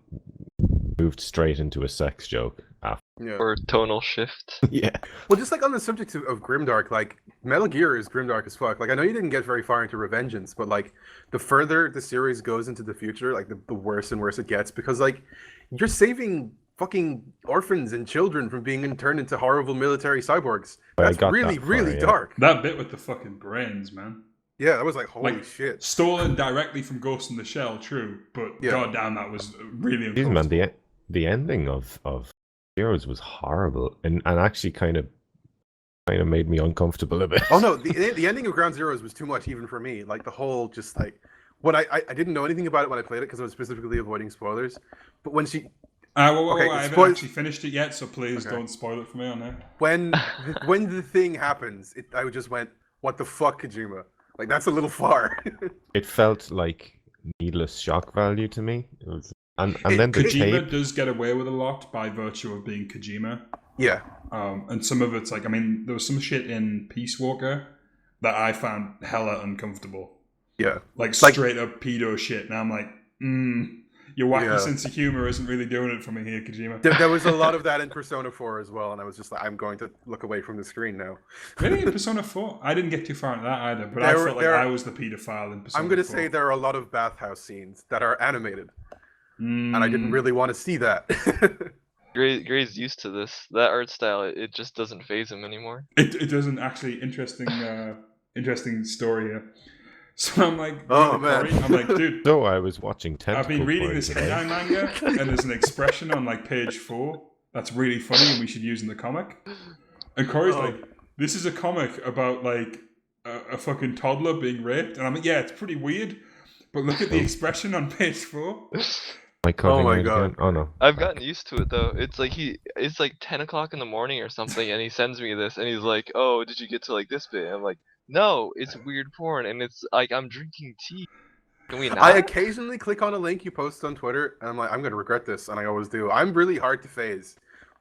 moved straight into a sex joke after. Yeah. Or tonal shift. Yeah. Well, just like on the subject of grimdark, like Metal Gear is grimdark as fuck. Like, I know you didn't get very far into Revengeance, but like the further the series goes into the future, like the worse and worse it gets, because like you're saving fucking orphans and children from being turned into horrible military cyborgs. That's really dark. That bit with the fucking brains, man. Yeah, that was like, holy shit. Stolen directly from Ghost in the Shell, true, but goddamn, that was really uncomfortable. Man, the ending of Heroes was horrible, and actually kind of made me uncomfortable a bit. Oh no, the ending of Ground Zeroes was too much even for me. Like the whole just like what I didn't know anything about it when I played it because I was specifically avoiding spoilers. But when she I haven't actually finished it yet, so please don't spoil it for me on there. When the thing happens, I just went, what the fuck, Kojima? Like, that's a little far. It felt like needless shock value to me. It was, and then the Kojima does get away with a lot by virtue of being Kojima. Yeah. And some of it's like, I mean, there was some shit in Peace Walker that I found hella uncomfortable. Yeah. Like straight up pedo shit. And I'm like, your wacky sense of humor isn't really doing it for me here, Kojima. There was a lot of that in Persona 4 as well, and I was just like, I'm going to look away from the screen now. Really? In Persona 4? I didn't get too far into that either, but I felt like I was the pedophile in Persona 4. I'm going to say there are a lot of bathhouse scenes that are animated, and I didn't really want to see that. Gray's used to this. That art style, it just doesn't faze him anymore. It doesn't actually. Interesting story here. So I'm like, oh man, I'm like, dude. So I was watching Tentacle I've been reading this hentai manga, and there's an expression on like page 4 that's really funny, and we should use in the comic. And Cory's like, this is a comic about like a fucking toddler being raped, and I'm like, yeah, it's pretty weird, but look at the expression on page 4. Oh my god! Oh no! I've gotten used to it though. It's like 10 o'clock in the morning or something, and he sends me this, and he's like, "Oh, did you get to like this bit?" And I'm like, "No, it's weird porn, and it's like I'm drinking tea." Can we not? I occasionally click on a link you post on Twitter, and I'm like, I'm gonna regret this, and I always do. I'm really hard to phase,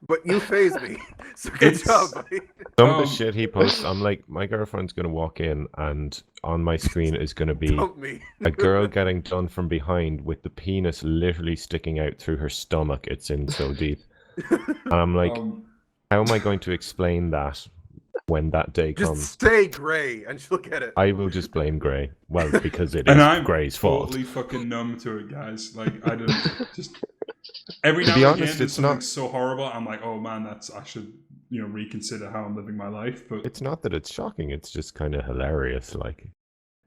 but you phase me, so good job, buddy. Some of the shit he posts, I'm like, my girlfriend's gonna walk in, and on my screen is gonna be a girl getting done from behind with the penis literally sticking out through her stomach. It's in so deep, and I'm like, how am I going to explain that when that day comes? Just say Gray, and she'll get it. I will just blame Gray. Well, because it is Gray's fault. I'm totally fucking numb to it, guys. Like, I don't just every now and again, there's something so horrible. I'm like, oh man, I should reconsider how I'm living my life. But it's not that it's shocking. It's just kind of hilarious. Like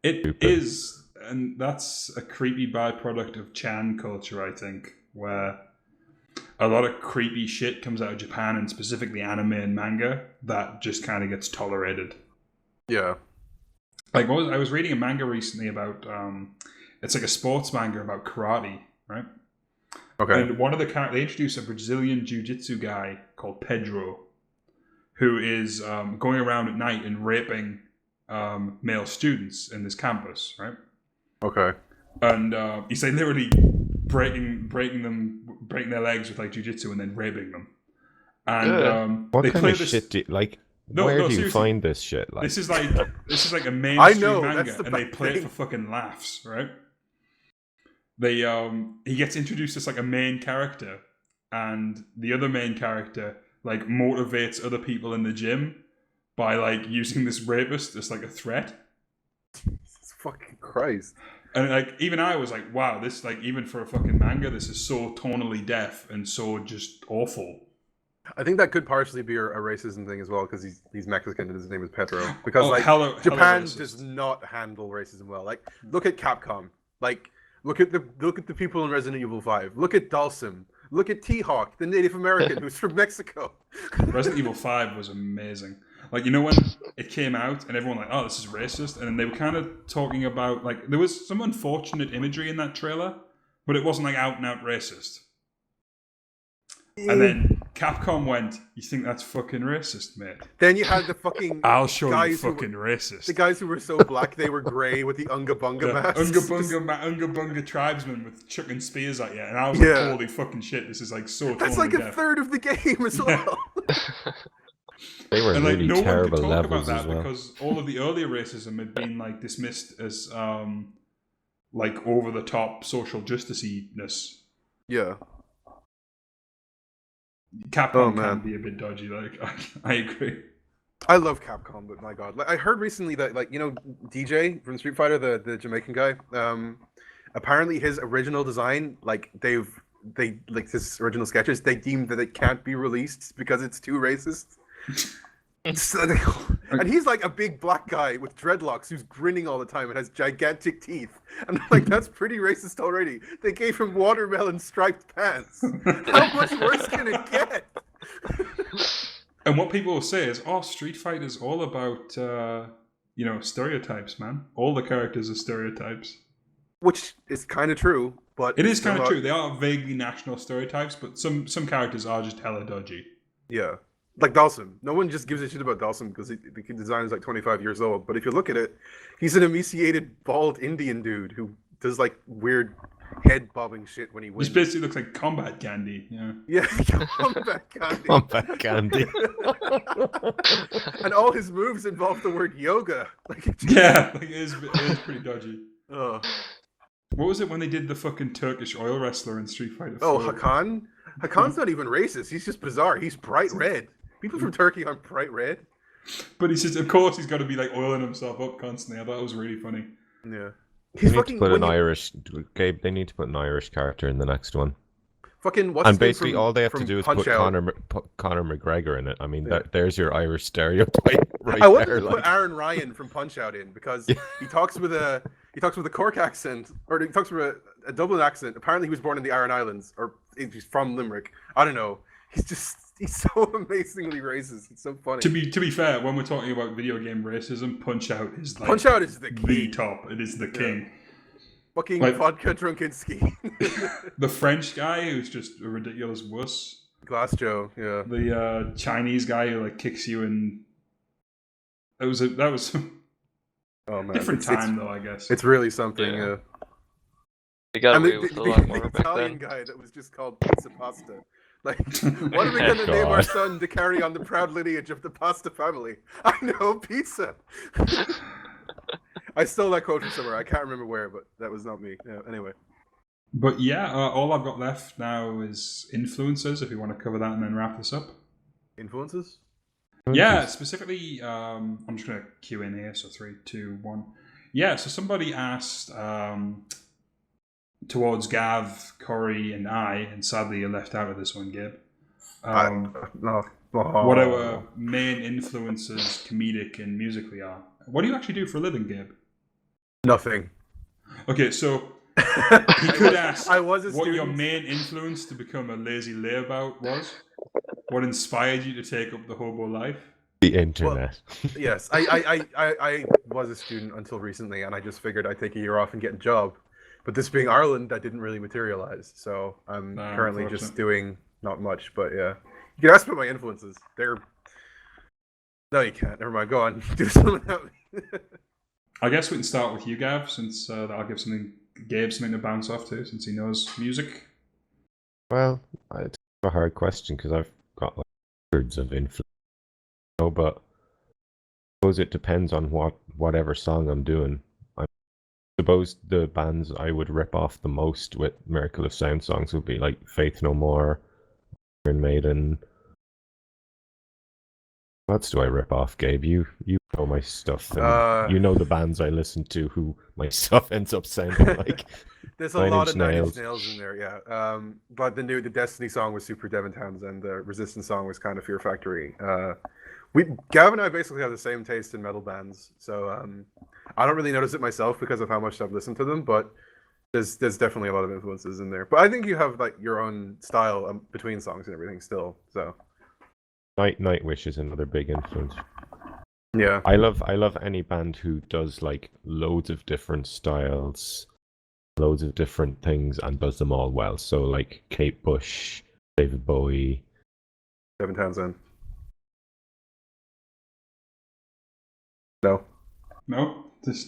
it is and that's a creepy byproduct of Chan culture, I think, where a lot of creepy shit comes out of Japan, and specifically anime and manga, that just kind of gets tolerated. Yeah. Like, I was reading a manga recently about, it's like a sports manga about karate, right? Okay. And one of the they introduce a Brazilian jiu-jitsu guy called Pedro, who is going around at night and raping male students in this campus, right? Okay. And he's like literally breaking their legs with like jiu-jitsu and then raping them. And what they kind play of this... shit do where do you find this shit? Like, this is like a mainstream manga, that's the and they bad play thing. it for fucking laughs, right? They he gets introduced as like a main character, and the other main character like motivates other people in the gym by like using this rapist as like a threat. Jesus fucking Christ. And like even I was like, wow, this like even for a fucking manga, this is so tonally deaf and so just awful. I think that could partially be a racism thing as well, because he's Mexican and his name is Pedro. Because Japan does not handle racism well. Like, look at Capcom. Like, look at the people in Resident Evil 5. Look at Dalsum. Look at T-Hawk, the Native American who's from Mexico. Resident Evil 5 was amazing. Like, you know when it came out and everyone like, oh, this is racist, and then they were kind of talking about like there was some unfortunate imagery in that trailer, but it wasn't like out and out racist. And then Capcom went, you think that's fucking racist, mate? Then you had the fucking I'll show guys you fucking racist. The guys who were so black they were grey with the Unga Bunga masks. Unga Bunga tribesmen with chucking spears at you. And I was like, holy fucking shit, this is like so That's totally like a third of the game as well. They were and like really no terrible one could talk about levels that as well. because all of the earlier racism had been like dismissed as like over the top social justice-ness. Yeah. Capcom can be a bit dodgy, like I agree. I love Capcom, but my god. Like, I heard recently that, like, you know, DJ from Street Fighter, the Jamaican guy, apparently his original design, like they like his original sketches, they deemed that it can't be released because it's too racist. And he's like a big black guy with dreadlocks who's grinning all the time and has gigantic teeth. And like, that's pretty racist already. They gave him watermelon striped pants. How much worse can it get? And what people will say is, oh, Street Fighter is all about, stereotypes, man. All the characters are stereotypes. Which is kind of true, but... It is kind of true. They are vaguely national stereotypes, but some characters are just hella dodgy. Yeah. Like Dalsum. No one just gives a shit about Dalsum because the design is like 25 years old. But if you look at it, he's an emaciated, bald Indian dude who does like weird head bobbing shit when he wins. He basically looks like Combat Candy. Yeah. Yeah, Combat Candy. Combat Candy. And all his moves involve the word yoga. Like, it is pretty dodgy. Oh. What was it when they did the fucking Turkish oil wrestler in Street Fighter 4? Oh, Hakan? Hakan's not even racist. He's just bizarre. He's bright red. People from Turkey aren't bright red. But he's just, of course, he's got to be like oiling himself up constantly. I thought it was really funny. Yeah. They need to put an Irish... Gabe, they need to put an Irish character in the next one. Fucking what's and basically all they have to do is put Conor McGregor in it. I mean, there's your Irish stereotype right I wanted there. to put Aaron Ryan from Punch-Out in because he talks with a Cork accent, or he talks with a Dublin accent. Apparently, he was born in the Aran Islands, or he's from Limerick. I don't know. He's so amazingly racist. It's so funny. To be fair, when we're talking about video game racism, Punch-Out is like Punch-Out is the king. The top. It is the king. Fucking like, vodka Drunkinski. The French guy who's just a ridiculous wuss. Glass Joe, yeah. The Chinese guy who like kicks you in. That was oh man, different time though, I guess. It's really something. Yeah. They got away with a lot more the back Italian then. guy that was just called Pizza Pasta. Like, what are we going to name our son to carry on the proud lineage of the Pasta family? I know, pizza. I stole that quote from somewhere. I can't remember where, but that was not me. Yeah, anyway. But yeah, all I've got left now is influences, if you want to cover that and then wrap this up. Influences? Yeah, specifically, I'm just going to cue in here, so 3, 2, 1. Yeah, so somebody asked towards Gav, Cory, and I, and sadly you're left out of this one, Gabe. What our main influences, comedic and musically, are. What do you actually do for a living, Gabe? Nothing. Okay, so he could ask what student. your main influence to become a lazy layabout was. What inspired you to take up the hobo life? The internet. Well, yes, I was a student until recently, and I just figured I'd take a year off and get a job. But this being Ireland, that didn't really materialize. So I'm currently just doing not much. But yeah, you can ask about my influences. No, you can't. Never mind. Go on. Do something about me. I guess we can start with you, Gav, since that'll give Gabe something to bounce off to, since he knows music. Well, it's a hard question because I've got like hundreds of influence. But I suppose it depends on whatever song I'm doing. I suppose the bands I would rip off the most with Miracle of Sound songs would be like Faith No More, Iron Maiden. What else do I rip off, Gabe? You know my stuff, and you know the bands I listen to who my stuff ends up sounding like. There's a lot of Nine Inch Nails in there, yeah. But the Destiny song was super Devin Townsend. The Resistance song was kind of Fear Factory. Gav and I basically have the same taste in metal bands, so I don't really notice it myself because of how much I've listened to them. But there's definitely a lot of influences in there. But I think you have like your own style between songs and everything still. So Nightwish is another big influence. Yeah, I love any band who does like loads of different styles, loads of different things, and does them all well. So like Kate Bush, David Bowie, Devin Townsend. No, just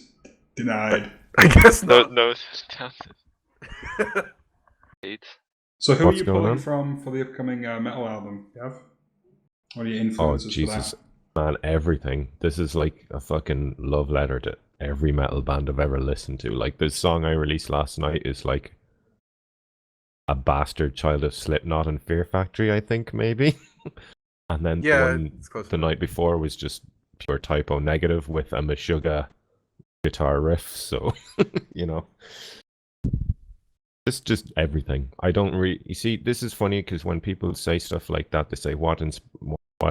denied. I guess not. No, Townsend. 8. So who What's are you going pulling on? from for the upcoming metal album, Gav? What are your influences for that? Man, everything. This is like a fucking love letter to every metal band I've ever listened to. Like this song I released last night is like a bastard child of Slipknot and Fear Factory, I think, maybe. And then the night before was just pure Typo Negative with a Meshuggah guitar riff. So, you know, it's just everything. I don't really. You see, this is funny because when people say stuff like that, they say what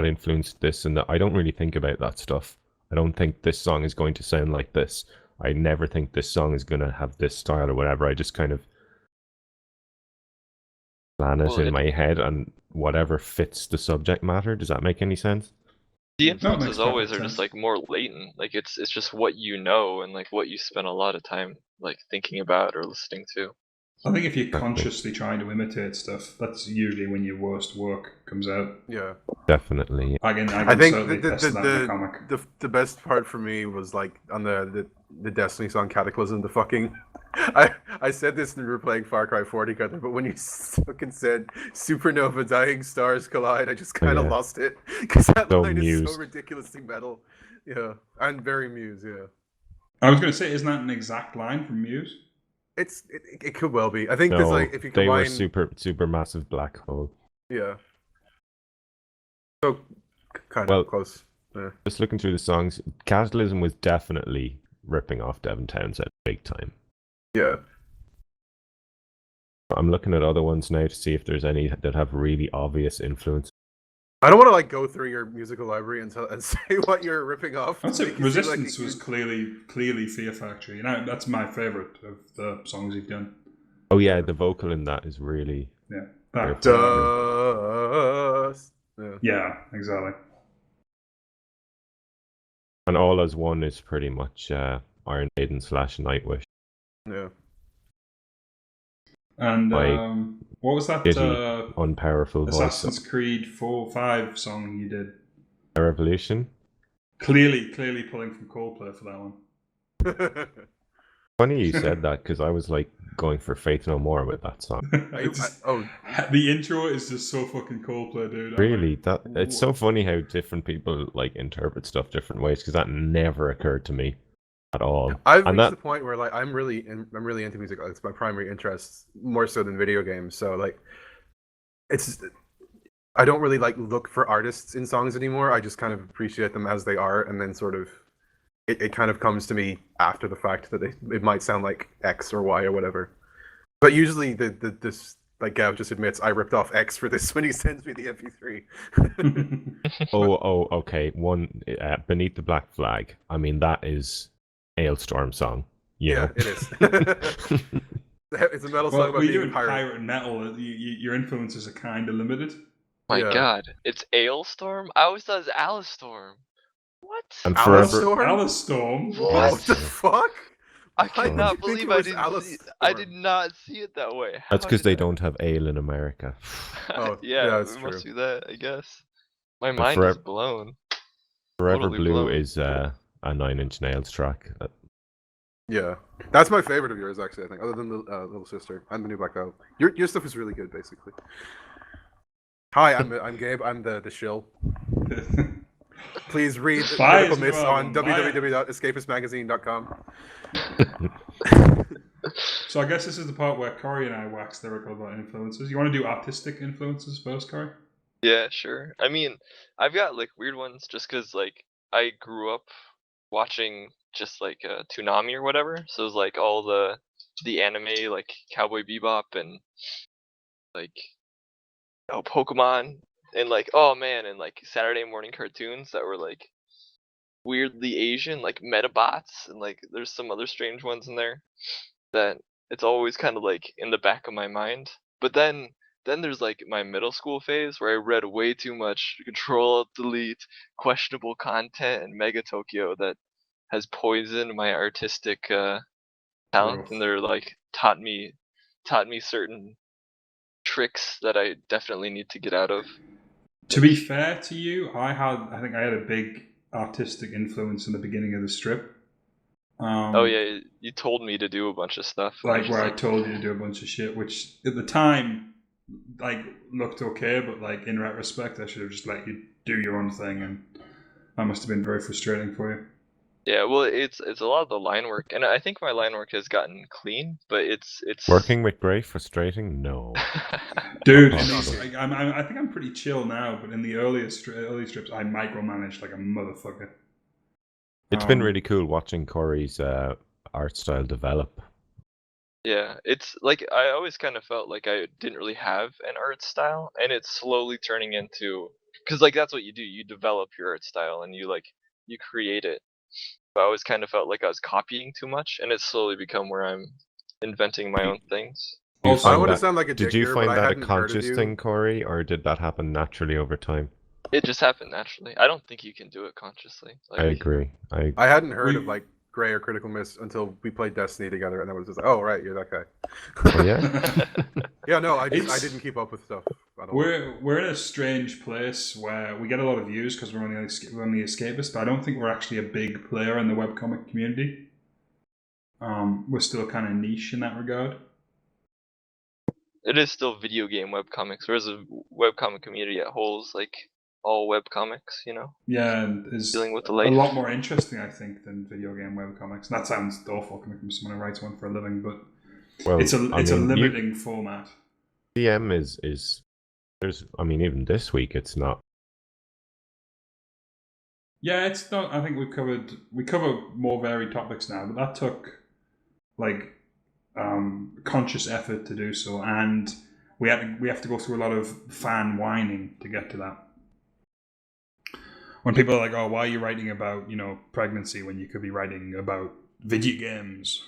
influenced this and that. I don't really think about that stuff. I don't think this song is going to sound like this. I never think this song is going to have this style or whatever. I just kind of plan it in my head and whatever fits the subject matter. Does that make any sense? The influences always are just like more latent. Like it's just what you know and like what you spend a lot of time like thinking about or listening to. I think if you're consciously trying to imitate stuff, that's usually when your worst work comes out. Yeah, definitely. I think the best part for me was like on the Destiny song Cataclysm. The fucking I said this when we were playing Far Cry 4 together, but when you fucking said "Supernova, dying stars collide," I just kind of lost it because that line is so ridiculously metal. Yeah, and very Muse. Yeah, I was going to say, isn't that an exact line from Muse? It could well be. I think there's like if you combine... they were super massive black hole. Yeah. So kind of close. Yeah. Just looking through the songs, Cataclysm was definitely ripping off Devin Townsend big time. Yeah. I'm looking at other ones now to see if there's any that have really obvious influence. I don't want to like go through your musical library and say what you're ripping off. I'd say Resistance was clearly Fear Factory. You know, that's my favorite of the songs you've done. Oh yeah, the vocal in that is really Yeah, exactly. And All As One is pretty much Iron Maiden / Nightwish. Yeah. And what was that unpowerful Assassin's voice Creed 4-5 song you did? Revolution? Clearly pulling from Coldplay for that one. Funny you said that because I was like going for Faith No More with that song. The intro is just so fucking Coldplay, dude. Really, it's so funny how different people like interpret stuff different ways because that never occurred to me at all. I've reached the point where like I'm really into music. It's my primary interest more so than video games. So like, I don't really like look for artists in songs anymore. I just kind of appreciate them as they are, and then sort of it kind of comes to me after the fact that it might sound like X or Y or whatever. But usually this like Gav just admits I ripped off X for this when he sends me the MP3. Okay. One Beneath the Black Flag. I mean that is Hailstorm song. Yeah, it is. It's a metal song Well, about we're being a doing pirate. pirate and metal. Your influences are kind of limited. My Yeah. God, it's Ailstorm. I always thought it was Alistorm. What? and Alice forever. Storm? Alice Storm. What? What the fuck? I Why would cannot you think believe it I was didn't see. Alice I did Storm? not see it that way. That's How because did they don't have ale in America. Oh, yeah, yeah, that's it true. must be that. I guess. My And mind is blown. Forever Totally Blue blown. is a Nine Inch Nails track. Yeah, that's my favorite of yours, actually. I think, other than the Little Sister and the New Black Album. Your stuff is really good, basically. Hi, I'm Gabe. I'm the shill. Please read Buy Lyrical his Myths new on album, buy it. www.escapistmagazine.com. So I guess this is the part where Cory and I wax lyrical about influences. You want to do artistic influences first, Cory? Yeah, sure. I mean, I've got like weird ones just because like I grew up watching just like Toonami or whatever. So it was like all the anime like Cowboy Bebop and like Pokemon and like oh man and like Saturday morning cartoons that were like weirdly Asian like Metabots and like there's some other strange ones in there that it's always kind of like in the back of my mind. But then there's like my middle school phase where I read way too much Control Alt Delete, questionable content, and Mega Tokyo that has poisoned my artistic talent, Growth. and they're like taught me certain tricks that I definitely need to get out of. To be fair to you, I think I had a big artistic influence in the beginning of the strip. Oh yeah, you told me to do a bunch of stuff. And Like where I told you to do a bunch of shit, which at the time like looked okay, but like in retrospect, I should have just let you do your own thing, and that must have been very frustrating for you. yeah, well, it's a lot of the line work, and I think my line work has gotten clean, but it's Working with Gray frustrating? No. Dude, Oh, in these, sorry. I think I'm pretty chill now, but in the early strips, I micromanaged like a motherfucker. It's been really cool watching Cory's art style develop. Yeah, it's like I always kind of felt like I didn't really have an art style, and it's slowly turning into because like that's what you do. You develop your art style and you create it. But I always kind of felt like I was copying too much, and it's slowly become where I'm inventing my own things. Do you Also, I find want to that- sound like a Did dick you here, but find I that a hadn't heard of conscious you. thing, Cory, or did that happen naturally over time? It just happened naturally. I don't think you can do it consciously. Like, I agree. I hadn't heard of like Gray or Critical Miss until we played Destiny together, and I was just like, "Oh, right, you're that guy." Oh yeah. Yeah, no, I didn't keep up with stuff. At all. We're in a strange place where we get a lot of views because we're on the Escapist, but I don't think we're actually a big player in the webcomic community. We're still kind of niche in that regard. it is still video game webcomics, whereas the webcomic community at whole is like all webcomics, you know? Yeah, and is Dealing with the a life. lot more interesting, I think, than video game webcomics. And that sounds awful coming from someone who writes one for a living, but Well, it's a limiting format. DM is there's even this week it's not. Yeah, it's not. I think we cover more varied topics now, but that took like conscious effort to do so, and we have to go through a lot of fan whining to get to that. When people are like, "Oh, why are you writing about pregnancy when you could be writing about video games?"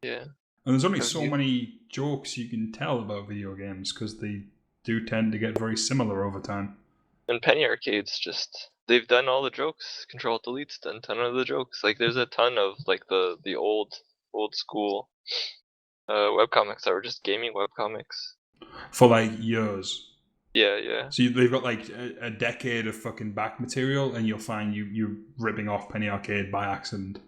Yeah. And there's only so many jokes you can tell about video games because they do tend to get very similar over time. And Penny Arcade's they've done all the jokes. Control Delete's done a ton of the jokes. Like there's a ton of like the old school webcomics that were just gaming webcomics. For like years. Yeah. So they've got like a decade of fucking back material, and you'll find you're ripping off Penny Arcade by accident.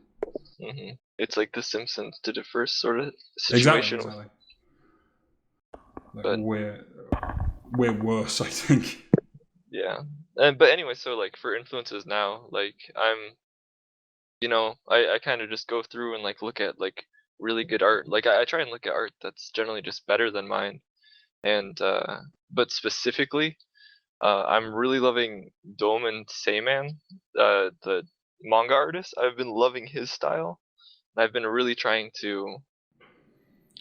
Hmm. It's like The Simpsons did a first sort of situation. Exactly. Like But we're worse, I think. yeah. But anyway, so like for influences now, like I'm, I kind of just go through and like look at like really good art. Like I try and look at art that's generally just better than mine. And but specifically, I'm really loving Doman Sayman, the manga artist. I've been loving his style. I've been really trying to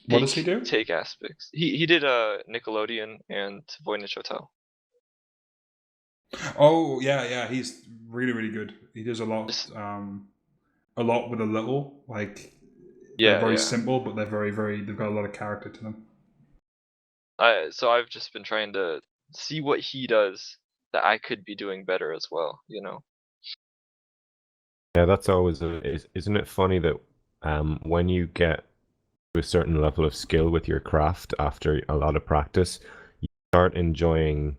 What does he do? take aspects. He did Nickelodeon and Voynich Hotel. Oh yeah, he's really really good. He does a lot with a little. Like They're very simple, but they're very, very. They've got a lot of character to them. So I've just been trying to see what he does that I could be doing better as well. Yeah, that's always isn't it funny that when you get to a certain level of skill with your craft after a lot of practice, you start enjoying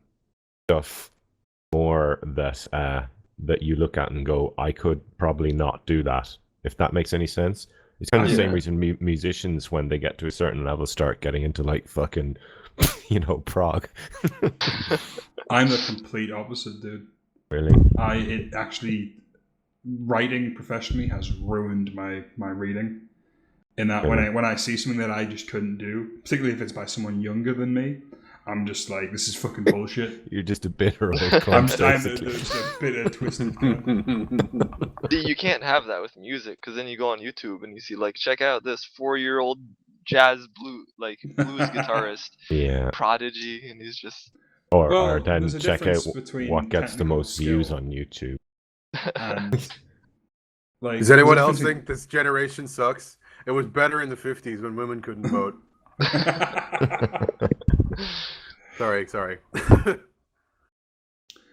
stuff more that you look at and go, I could probably not do that, if that makes any sense. It's kind of the same reason musicians, when they get to a certain level, start getting into like fucking, prog. I'm the complete opposite, dude. Really? It actually, writing professionally has ruined my reading. In that, when I see something that I just couldn't do, particularly if it's by someone younger than me, I'm just like, this is fucking bullshit. You're just a bitter old cunt. I'm just a bitter, twisted cunt. See, you can't have that with music, because then you go on YouTube and you see, like, check out this 4-year-old jazz blues guitarist, Prodigy, and he's just... Or then check out what gets the most views on YouTube. And, like, does anyone else think this generation sucks? It was better in the 50s when women couldn't vote. Sorry.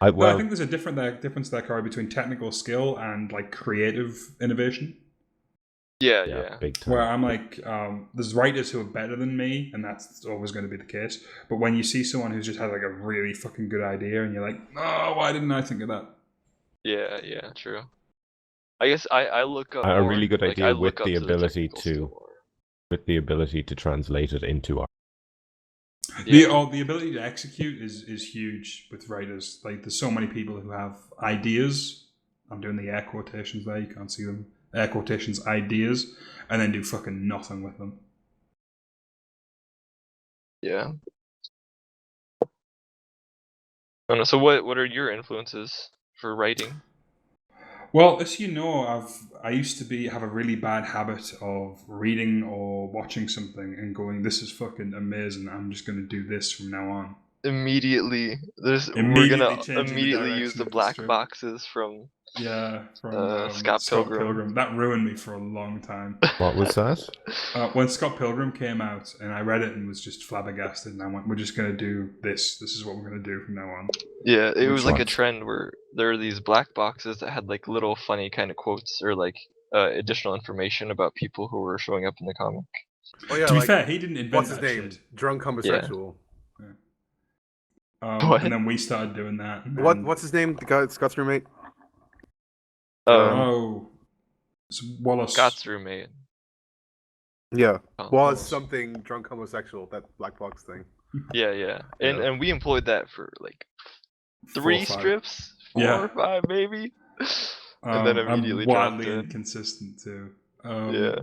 I think there's a difference there, Cory, between technical skill and like creative innovation. Yeah. Big time. Where I'm like, there's writers who are better than me, and that's always going to be the case. But when you see someone who's just had like a really fucking good idea, and you're like, oh, why didn't I think of that? Yeah, true. I guess I look up a really good like, idea with the ability to translate it into art. The ability to execute is huge with writers. Like, there's so many people who have ideas. I'm doing the air quotations there. You can't see them. Air quotations, ideas, and then do fucking nothing with them. Yeah. I don't know. So what are your influences for writing? Well, as you know, I used to have a really bad habit of reading or watching something and going, "This is fucking amazing. I'm just going to do this from now on." We're gonna immediately use the black boxes from Scott Pilgrim. That ruined me for a long time. What was that? When Scott Pilgrim came out, and I read it and was just flabbergasted, and I went, "We're just going to do this. This is what we're going to do from now on." Yeah, it was like a trend where there were these black boxes that had like little funny kind of quotes or like additional information about people who were showing up in the comic. Oh yeah. To be fair, he didn't invent what's his that name? shit. Drunk homosexual. Yeah. And then we started doing that. What's his name? The guy, Scott's roommate. It's Wallace. Scott's roommate. Yeah, Wallace something drunk homosexual. That black box thing. Yeah. And we employed that for like 3 strips, 4 or 5 maybe, and then immediately wildly dropped it. inconsistent too. Yeah.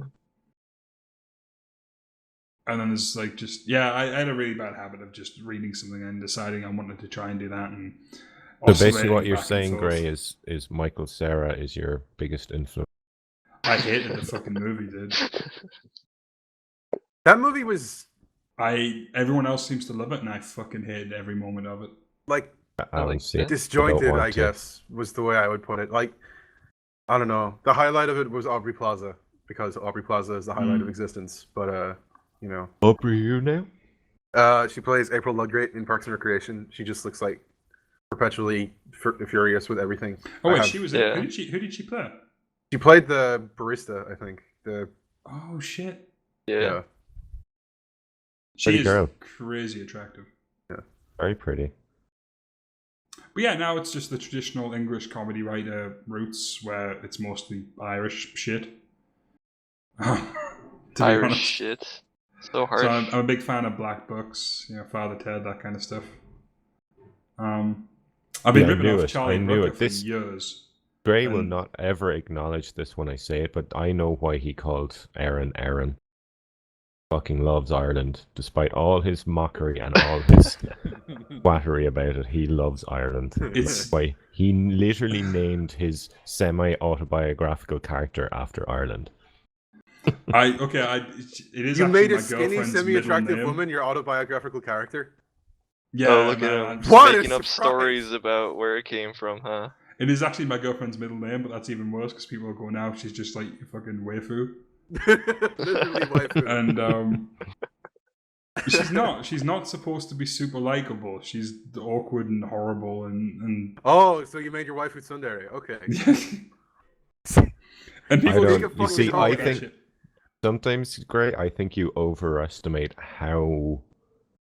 And then there's like I had a really bad habit of just reading something and deciding I wanted to try and do that. And so basically what you're saying, Gray, is Michael Cera is your biggest influence. I hated the fucking movie, dude. That movie was... Everyone else seems to love it, and I fucking hated every moment of it. Like, Disjointed, I guess, was the way I would put it. Like, I don't know. The highlight of it was Aubrey Plaza, because Aubrey Plaza is the highlight of existence. But, Aubrey here now? She plays April Ludgate in Parks and Recreation. She just looks like perpetually furious with everything. Oh wait, she was. Who did she play? She played the barista, I think. Oh shit. Yeah. She is crazy attractive. Yeah. Very pretty. But yeah, now it's just the traditional English comedy writer roots, where it's mostly Irish shit. Irish shit. So hard. So I'm a big fan of Black Books, Father Ted, that kind of stuff. I've been ripping off Charlie Brooker for years. Gray will not ever acknowledge this when I say it, but I know why he called Aaron Aaron. Fucking loves Ireland, despite all his mockery and all his flattery about it. He loves Ireland. That's why he literally named his semi-autobiographical character after Ireland. It is. You made a skinny, semi-attractive woman your autobiographical character. Yeah, look at him making up stories about where it came from, huh? It is actually my girlfriend's middle name, but that's even worse because people are going, "Now she's just like a fucking waifu." Literally waifu. And she's not supposed to be super likable. She's awkward and horrible and Oh, so you made your waifu tsundere? Okay. And people you see, I think sometimes, Gray, I think you overestimate how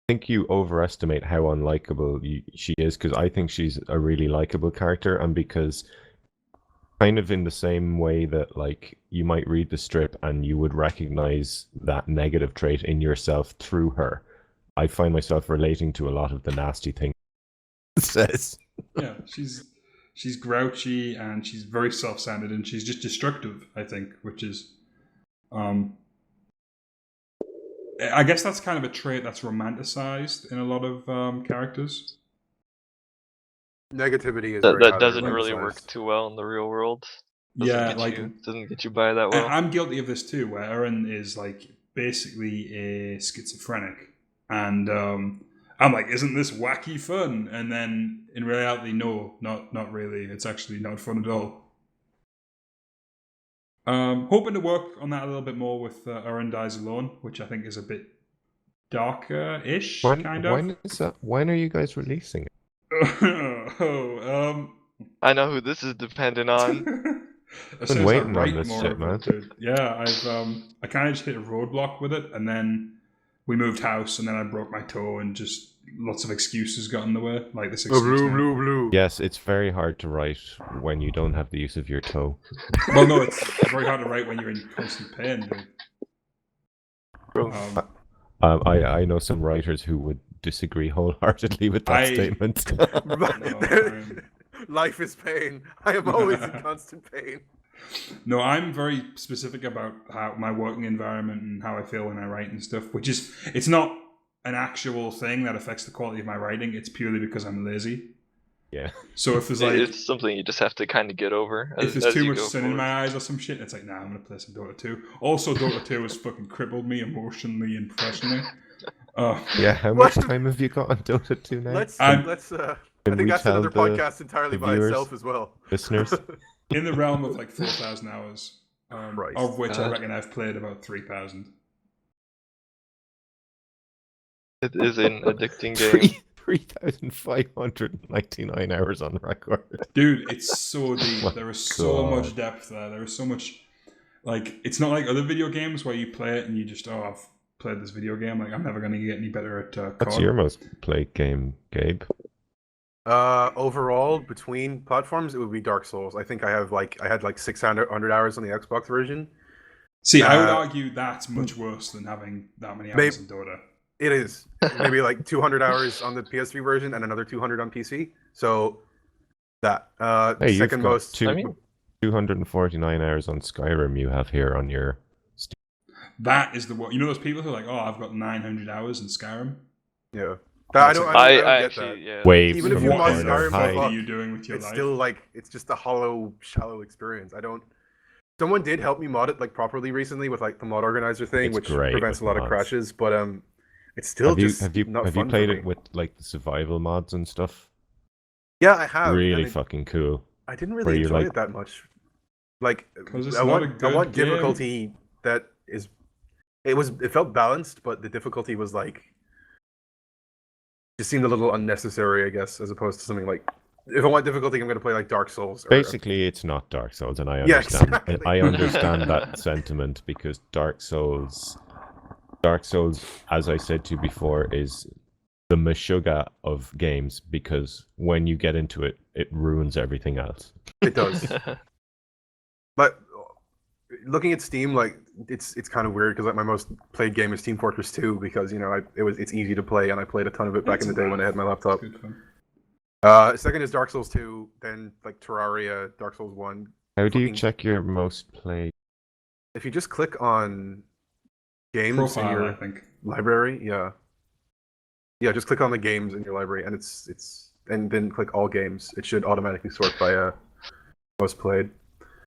unlikable she is, because I think she's a really likable character, and because kind of in the same way that like you might read the strip and you would recognize that negative trait in yourself through her, I find myself relating to a lot of the nasty things it says. Yeah, she's grouchy and she's very self-centered and she's just destructive, I think, which is I guess that's kind of a trait that's romanticized in a lot of characters. Negativity is that doesn't really work too well in the real world. Doesn't get you by that well. I'm guilty of this too, where Eren is like basically a schizophrenic, and I'm like, isn't this wacky fun? And then in reality, no, not really. It's actually not fun at all. Hoping to work on that a little bit more with Eren Dies Alone, which I think is a bit darker-ish, kind of. When are you guys releasing it? I know who this is dependent on. I've been waiting on this shit, man. Yeah, I kind of just hit a roadblock with it, and then we moved house, and then I broke my toe, and just lots of excuses got in the way, like this excuse. Blue. Yes, it's very hard to write when you don't have the use of your toe. Well, no, it's very hard to write when you're in constant pain, dude. I know some writers who would disagree wholeheartedly with that statement. Life is pain. I am always in constant pain. No, I'm very specific about how my working environment and how I feel when I write and stuff, which is, it's not an actual thing that affects the quality of my writing. It's purely because I'm lazy. Yeah. So if there's like... It's something you just have to kind of get over. If there's too much sun in my eyes or some shit, it's like, nah, I'm going to play some Dota 2. Also, Dota 2 has fucking crippled me emotionally and professionally. Yeah, how much time have you got on Dota 2 now? I think that's another podcast entirely by itself as well. Listeners? In the realm of like 4,000 hours, of which I reckon I've played about 3,000. It is an addicting game. 3,599 hours on record. Dude, it's so deep. There is so much depth there. There is so much... Like, it's not like other video games where you play it and you just, I've played this video game. Like, I'm never going to get any better at COD. What's your most played game, Gabe? Overall, between platforms, it would be Dark Souls. I think I had like 600 hours on the Xbox version. See, I would argue that's much worse than having that many hours in Dota. It is. Maybe like 200 hours on the PS3 version and another 200 on PC. So that second most. 249 hours on Skyrim you have here on your Steam. That is the one. You know those people who are like, I've got 900 hours in Skyrim? Yeah. I don't get that. Yeah. Wave even if you mod Skyrim, what are you doing with your life? It's still like, it's just a hollow, shallow experience. Someone did help me mod it like properly recently with like the mod organizer thing, which prevents a lot of crashes, but it's still have you played it with like the survival mods and stuff? Yeah, I have. Really fucking cool. I didn't really enjoy it that much. Like, I want difficulty that is. It felt balanced, but the difficulty was like. It seemed a little unnecessary, I guess, as opposed to something like. If I want difficulty, I'm going to play like Dark Souls. Basically, it's not Dark Souls, and I understand. Yeah, exactly. I understand that sentiment because Dark Souls, as I said to you before, is the meshuggah of games because when you get into it, it ruins everything else. It does. But looking at Steam, like it's kind of weird because like my most played game is Team Fortress 2 because it's easy to play and I played a ton of it back in the day when I had my laptop. Second is Dark Souls 2, then like Terraria, Dark Souls 1. How do you check your most played? If you just click on games Profile, in your I think. library, just click on the games in your library and and then click all games. It should automatically sort by most played.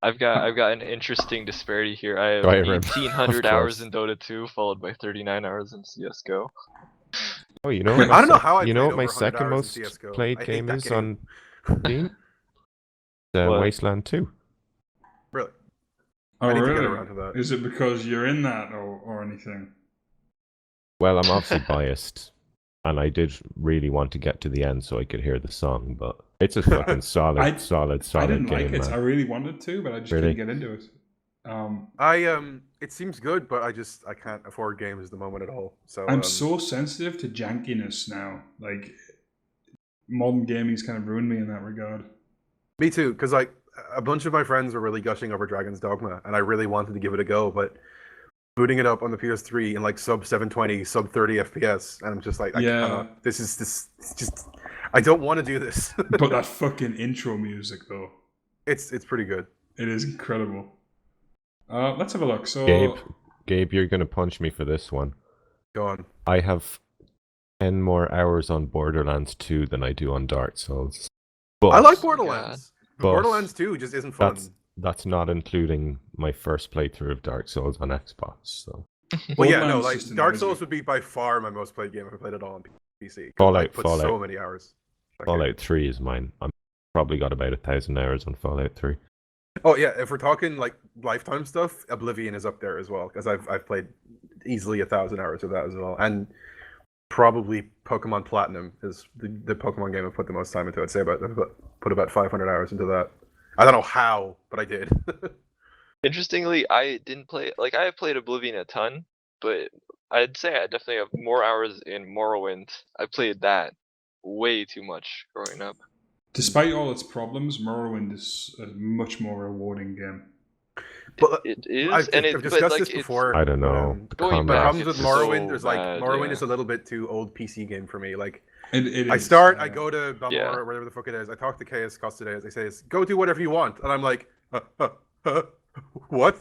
I've got an interesting disparity here. I have 1,800 hours in Dota 2, followed by 39 hours in CS:GO. Oh, you know, I don't know how you know what my second most played game is on Steam? Wasteland 2. Really? Oh, I need really? to get around to that. Is it because you're in that or anything? Well, I'm obviously biased, and I did really want to get to the end so I could hear the song, but it's a fucking solid I didn't game, like it. man. I really wanted to, but I just Really? couldn't get into it. It seems good, but I can't afford games at the moment at all. So I'm so sensitive to jankiness now. Like, modern gaming's kind of ruined me in that regard. Me too, because like a bunch of my friends were really gushing over Dragon's Dogma, and I really wanted to give it a go, but booting it up on the PS3 in like sub 720, sub 30 FPS, and I'm just like, I cannot. It's just I don't want to do this. But that fucking intro music, though, it's pretty good. it is incredible. Let's have a look. So, Gabe, you're gonna punch me for this one. Go on. I have 10 more hours on Borderlands 2 than I do on Dark Souls. But I like Borderlands. But Borderlands 2 just isn't fun. That's not including my first playthrough of Dark Souls on Xbox. So Well, yeah, no, Borderlands like just Dark annoys Souls me. would be by far my most played game if I played it all on PC. Fallout- I put so many hours. Okay. Fallout 3 is mine. I'm probably got about 1,000 hours on Fallout 3. Oh yeah, if we're talking like lifetime stuff, Oblivion is up there as well because I've played easily 1,000 hours of that as well, and probably Pokemon Platinum is the Pokemon game I've put the most time into. I'd say put about 500 hours into that. I don't know how, but I did. Interestingly, I didn't play like I have played Oblivion a ton, but I'd say I definitely have more hours in Morrowind. I played that way too much growing up. despite all its problems, Morrowind is a much more rewarding game. But It is, I've and discussed this it's before. I don't know. The going combat- back, problems with it's Morrowind, so there's like bad, Morrowind yeah. is a little bit too old PC game for me. Like It I is, start, yeah. I go to Balmora Yeah. or whatever the fuck it is. I talk to Chaos Cost today. As they say, go do whatever you want, and I'm like, what?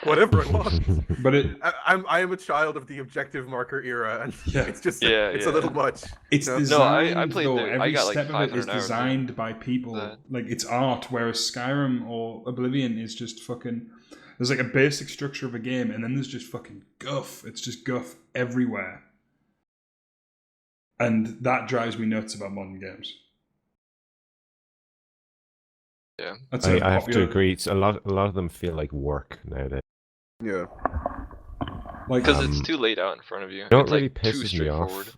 Whatever I want. But it I am a child of the objective marker era, and Yeah. it's just Yeah, it's yeah. a little much. it's No. designed I played though. the- I Every got, like, step of it is 500 hours designed by people. that. Like it's art, whereas Skyrim or Oblivion is just fucking. There's like a basic structure of a game, and then there's just fucking guff. It's just guff everywhere, and that drives me nuts about modern games. Yeah. That's I a have to popular- agree. It's a lot of them feel like work nowadays. Yeah. Like Because it's too laid out in front of you. You know what It's really like too pisses me straightforward.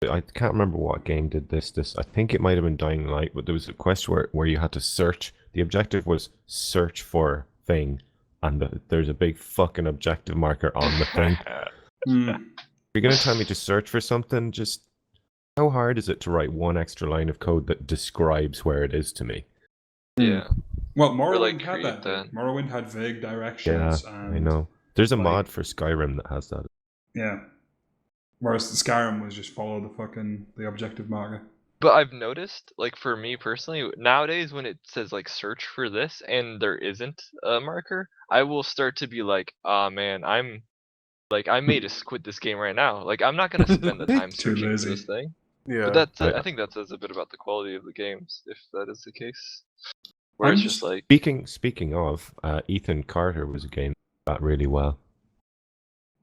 off? I can't remember what game did this. I think it might have been Dying Light, but there was a quest where you had to search. The objective was search for thing, and there's a big fucking objective marker on the thing. Hmm. You're gonna tell me to search for something? Just how hard is it to write one extra line of code that describes where it is to me? Yeah. Well, Or, Morrowind like, had create that. that. Morrowind had vague Yeah, directions. I know. There's a like- mod for Skyrim that has that. Yeah. Whereas the Skyrim was just follow the objective marker. But I've noticed, like for me personally, nowadays when it says like search for this and there isn't a marker, I will start to be like, ah man, I may just quit this game right now. Like I'm not gonna spend the time Too searching for lazy. this thing. Yeah. But that's I- I think that says a bit about the quality of the games, if that is the case. Where I'm it's just- just like Speaking of, Ethan Carter was a game that really well.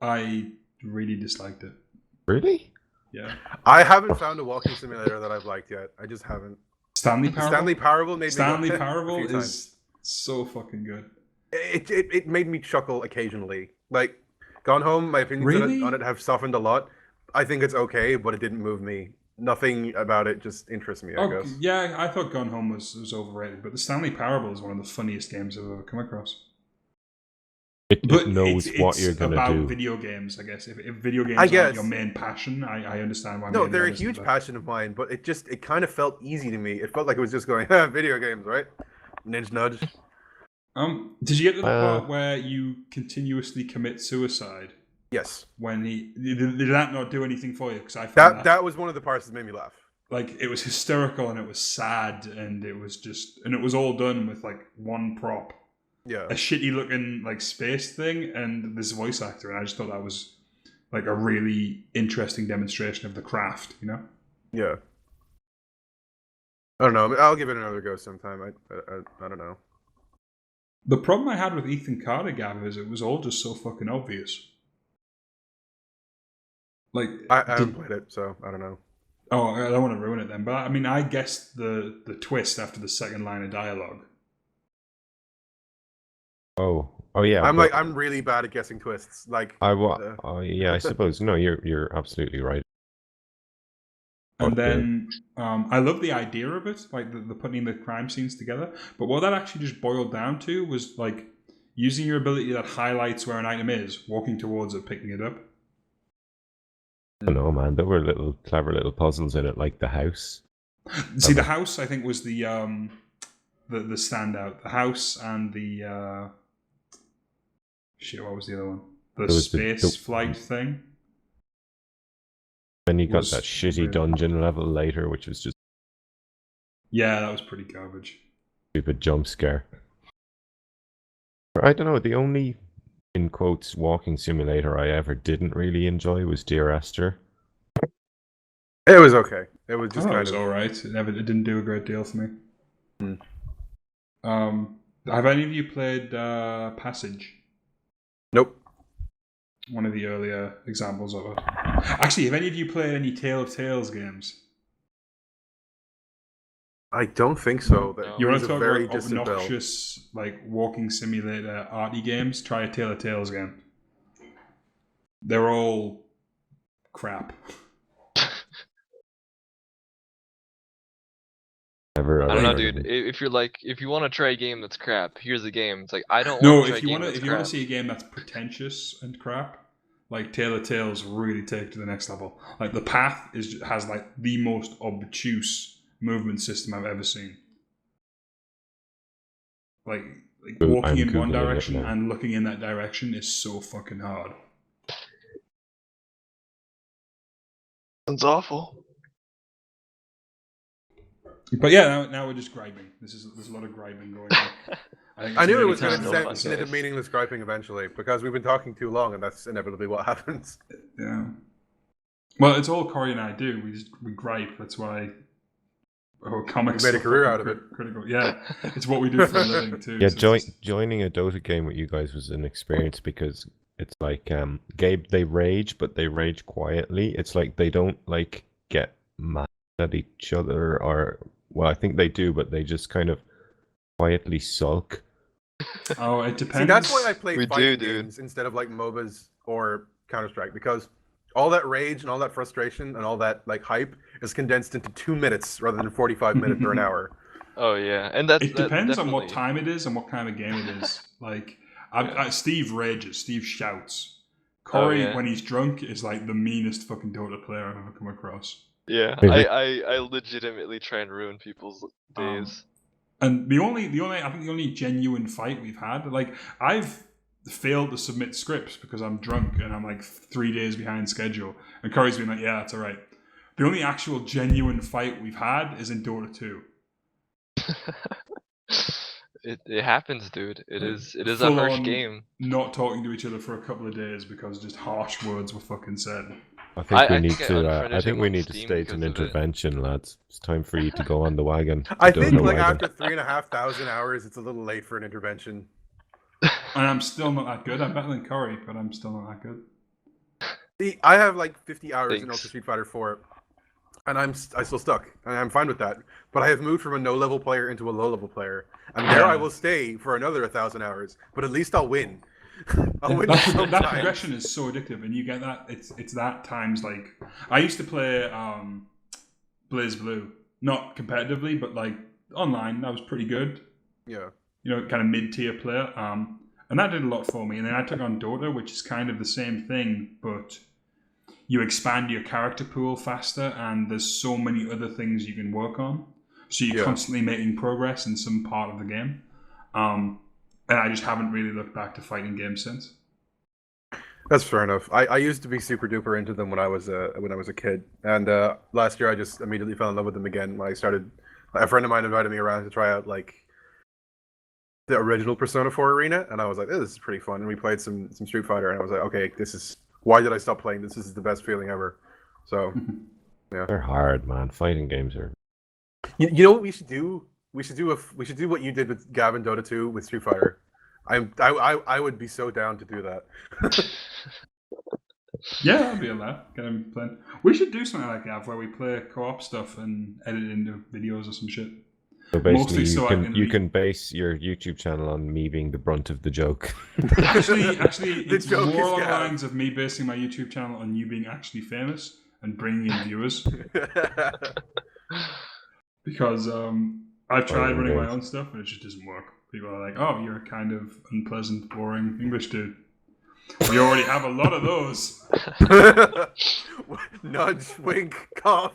I really disliked it. Really? Yeah. I haven't found a walking simulator that I've liked yet. I just haven't. Stanley Parable. Stanley Parable made Stanley me go Parable a few is times. so fucking good. It made me chuckle occasionally. Like Gone Home, my opinions Really? on it have softened a lot. I think it's okay, but it didn't move me. Nothing about it just interests me, I Oh, guess. yeah, I thought Gone Home was overrated, but the Stanley Parable is one of the funniest games I've ever come across. It But knows it's what you're gonna about do. video games, I guess. If video games I aren't guess. your main passion, I understand why. No, maybe they're that a isn't huge the- passion of mine, but it kind of felt easy to me. It felt like it was just going, video games, right? Nudge, nudge. Did you get to the Uh, part where you continuously commit suicide? Yes. When did that not do anything for you? Because I found That was one of the parts that made me laugh. like it was hysterical and it was sad and it was all done with like one prop, Yeah. a shitty looking like space thing and this voice actor, and I just thought that was like a really interesting demonstration of the craft, you know? Yeah. I don't know. I'll give it another go sometime. I don't know. The problem I had with Ethan Carter, Gav, is it was all just so fucking obvious. Like I haven't played it, so I don't know. Oh, I don't want to ruin it then, but I mean, I guessed the twist after the second line of dialogue. Oh, Oh yeah, I'm really bad at guessing twists. Like oh yeah, I suppose no, you're absolutely right. And then I love the idea of it, like the putting the crime scenes together. But what that actually just boiled down to was like using your ability that highlights where an item is, walking towards it, picking it up. I don't know, man. There were clever little puzzles in it, like the house. See, the house I think was the standout. The house and the shit. What was the other one? The space flight thing. Then you got that shitty dungeon level later, which was just that was pretty garbage. Stupid jump scare. I don't know. The only in quotes walking simulator I ever didn't really enjoy was Dear Esther. It was okay. It was just it was all right. It didn't do a great deal for me. Have any of you played Passage? Nope. One of the earlier examples of it. Actually, have any of you played any Tale of Tales games? I don't think so. No. You want to talk about obnoxious, like walking simulator arty games? Try a Tale of Tales game. They're all crap. I don't know, dude. If you want to try a game that's crap, here's a game. It's like I don't. No, if you want to see a game that's pretentious and crap, like Tale of Tales really take to the next level. Like the path has like the most obtuse movement system I've ever seen. Like walking in one direction and looking in that direction is so fucking hard. Sounds awful. But yeah, now we're just griping. There's a lot of griping going on. I knew it was going to set into meaningless griping eventually, because we've been talking too long, and that's inevitably what happens. Yeah. Well, it's all Cory and I do. We gripe. That's why our comics made a career out of it. Critical. Yeah, it's what we do for a living too. Yeah, joining a Dota game with you guys was an experience, because it's like Gabe, they rage, but they rage quietly. It's like they don't like get mad at each other, or well, I think they do, but they just kind of quietly sulk. Oh, it depends. See, that's why I play fighting games instead of like MOBAs or Counter-Strike, because all that rage and all that frustration and all that like hype is condensed into 2 minutes rather than 45 minutes or an hour. Oh yeah, and it depends on what time it is and what kind of game it is. Like Steve rages, Steve shouts. Cory, when he's drunk, is like the meanest fucking Dota player I've ever come across. Yeah, I legitimately try and ruin people's days. And the only genuine fight we've had, like I've failed to submit scripts because I'm drunk and I'm like 3 days behind schedule, and Cory's been like, yeah, that's all right. The only actual genuine fight we've had is in Dota 2. It happens, dude. It is a harsh game. Not talking to each other for a couple of days because just harsh words were fucking said. I think we need to stage an intervention, lads. It's time for you to go on the wagon. I think like after 3,500 hours, it's a little late for an intervention. And I'm still not that good. I'm better than Cory, but I'm still not that good. See, I have like 50 hours in Ultra Street Fighter 4, and I'm still stuck, and I'm fine with that. But I have moved from a no-level player into a low-level player, and there I will stay for another 1,000 hours. But at least I'll win. That progression is so addictive, and you get that. It's that times like I used to play Blaze Blue, not competitively, but like online. That was pretty good. Yeah, kind of mid-tier player. And that did a lot for me. And then I took on Dota, which is kind of the same thing, but you expand your character pool faster, and there's so many other things you can work on. So you're constantly making progress in some part of the game. And I just haven't really looked back to fighting games since. That's fair enough. I used to be super duper into them when I was a kid, and last year I just immediately fell in love with them again. When I started, a friend of mine invited me around to try out like the original Persona 4 arena, and I was like, this is pretty fun. And we played some Street Fighter, and I was like, okay, why did I stop playing? This is the best feeling ever. So, yeah. They're hard, man. Fighting games are. You know what we should do? We should do what you did with Gabe and Dota 2 with Street Fighter. I would be so down to do that. Yeah, I'd be on that. Get him playing. We should do something like that where we play co-op stuff and edit it into videos or some shit. So basically, Mostly so you can base your YouTube channel on me being the brunt of the joke. Actually, it's joke more is along the Gav. lines of me basing my YouTube channel on you being actually famous and bringing in viewers. Because I've tried running my own stuff and it just doesn't work. People are like, "Oh, you're a kind of unpleasant, boring English dude." We already have a lot of those. Nudge, wink, cough.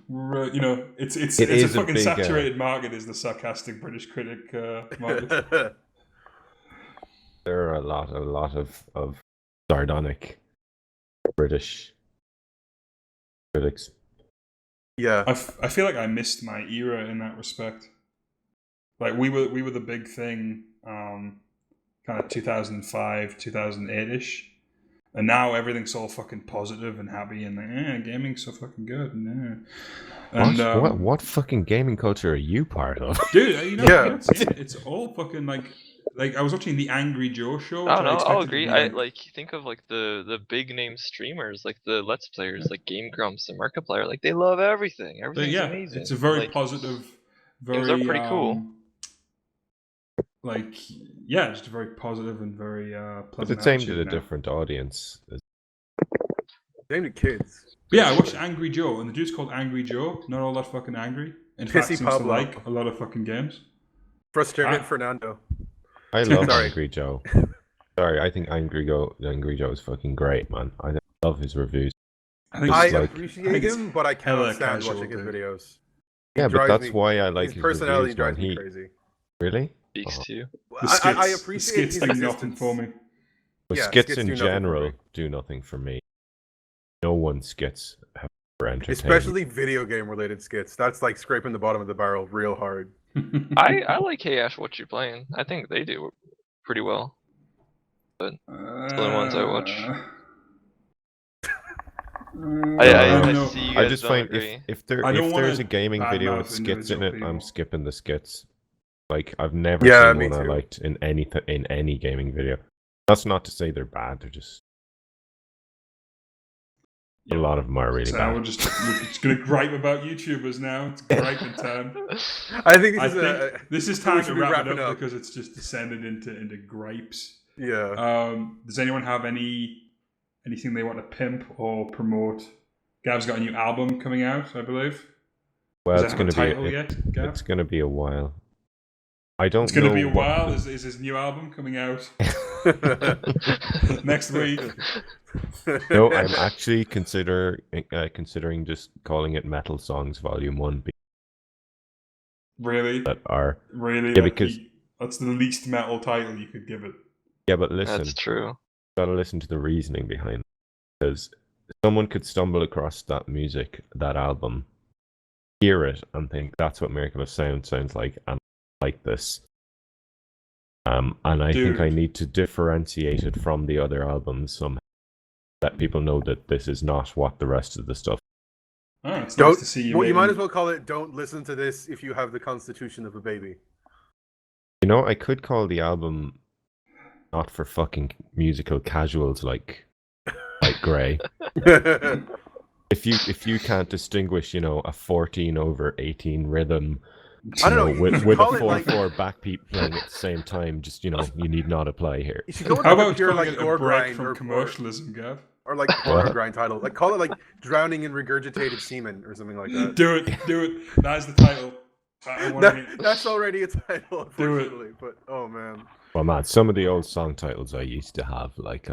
You know, it's It a is a fucking big, saturated market. Is the sarcastic British critic market? There are a lot of sardonic British critics. Yeah. I feel like I missed my era in that respect. Like we were the big thing, kind of 2005, 2008ish, and now everything's all fucking positive and happy and like, gaming's so fucking good. And, what fucking gaming culture are you part of? Dude, you know, Yeah. it's all fucking like I was watching the Angry Joe show. I don't know. I'll expected to agree. be I like think of like the big name streamers, like the Let's Players, like Game Grumps and Markiplier. Like they love everything. Everything's amazing. It's a very like, positive, games very are pretty cool. Like just a very positive and very pleasant. But it's aimed at attitude a now. different audience. Aimed at kids. But yeah, I watched Angry Joe, and the dude's called Angry Joe. Not all that fucking angry. In fact, Pissy seems to Pablo. like a lot of fucking games. Frustrated Ah. Fernando. I love Sorry. Angry Joe. Sorry, I think Angry Joe is fucking great, man. I love his reviews. I think I it's like appreciate him, but I hella cannot stand casual, watching his dude. videos. Yeah, but drives that's me- why I like His his personality reviews, drives man. me crazy. Really? Speaks Oh. to you. the skits, I the appreciate skits his do nothing existence. for me. But Yeah, skits skits in do nothing for general me. do nothing for me. No one's skits have for entertainment. Especially video game related skits. That's like scraping the bottom of the barrel real hard. I like Hey Ash, what you playing? I think they do pretty well. the ones I watch. I see you guys I just don't find agree. if I don't there's wanna a gaming video badmouth with skits in it, individual I'm people. skipping the skits. Like I've never Yeah, seen me one I too. liked in any gaming video. That's not to say they're bad. They're just a lot of them are really So bad. we're just gonna gripe about YouTubers now. It's griping time. I think I this is think this is we time should to be wrap it wrapping up up. because it's just descended into gripes. yeah. Does anyone have anything they want to pimp or promote? Gav's got a new album coming out, I believe. Well, Does it's that going have a to title be yet, Gav? it's going to be a while. I don't. It's going to know be a what while. the- Is his new album coming out next week? No, I'm actually considering just calling it Metal Songs Volume 1 Really? that are Really? Yeah, because- that's the least metal title you could give it. yeah, but listen, That's true. gotta listen to the reasoning behind it. Because someone could stumble across that music, that album, hear it, and think that's what Miracle of Sound sounds like, and I like this. And I think I Dude. need to differentiate it from the other albums somehow. Let people know that this is not what the rest of the stuff. Oh, it's Don't. nice to see you. Well, you might making- as well call it "Don't listen to this if you have the constitution of a baby." You know, I could call the album not for fucking musical casuals like Grey. If you can't distinguish, you know, a 14/18 rhythm, I don't know, you you with should a call it, like- 4/4 backbeat playing at the same time, just you know, you need not apply here. You should go with How like a about pure calling like it a gore break grind from or commercialism, Gav? or like porno grind title. Like call it like "Drowning in Regurgitated Semen" or something like that. Do it. That's the title. I want to hear. That's already a title, Do it. unfortunately. But oh man, Well, man, some of the old song titles I used to have, like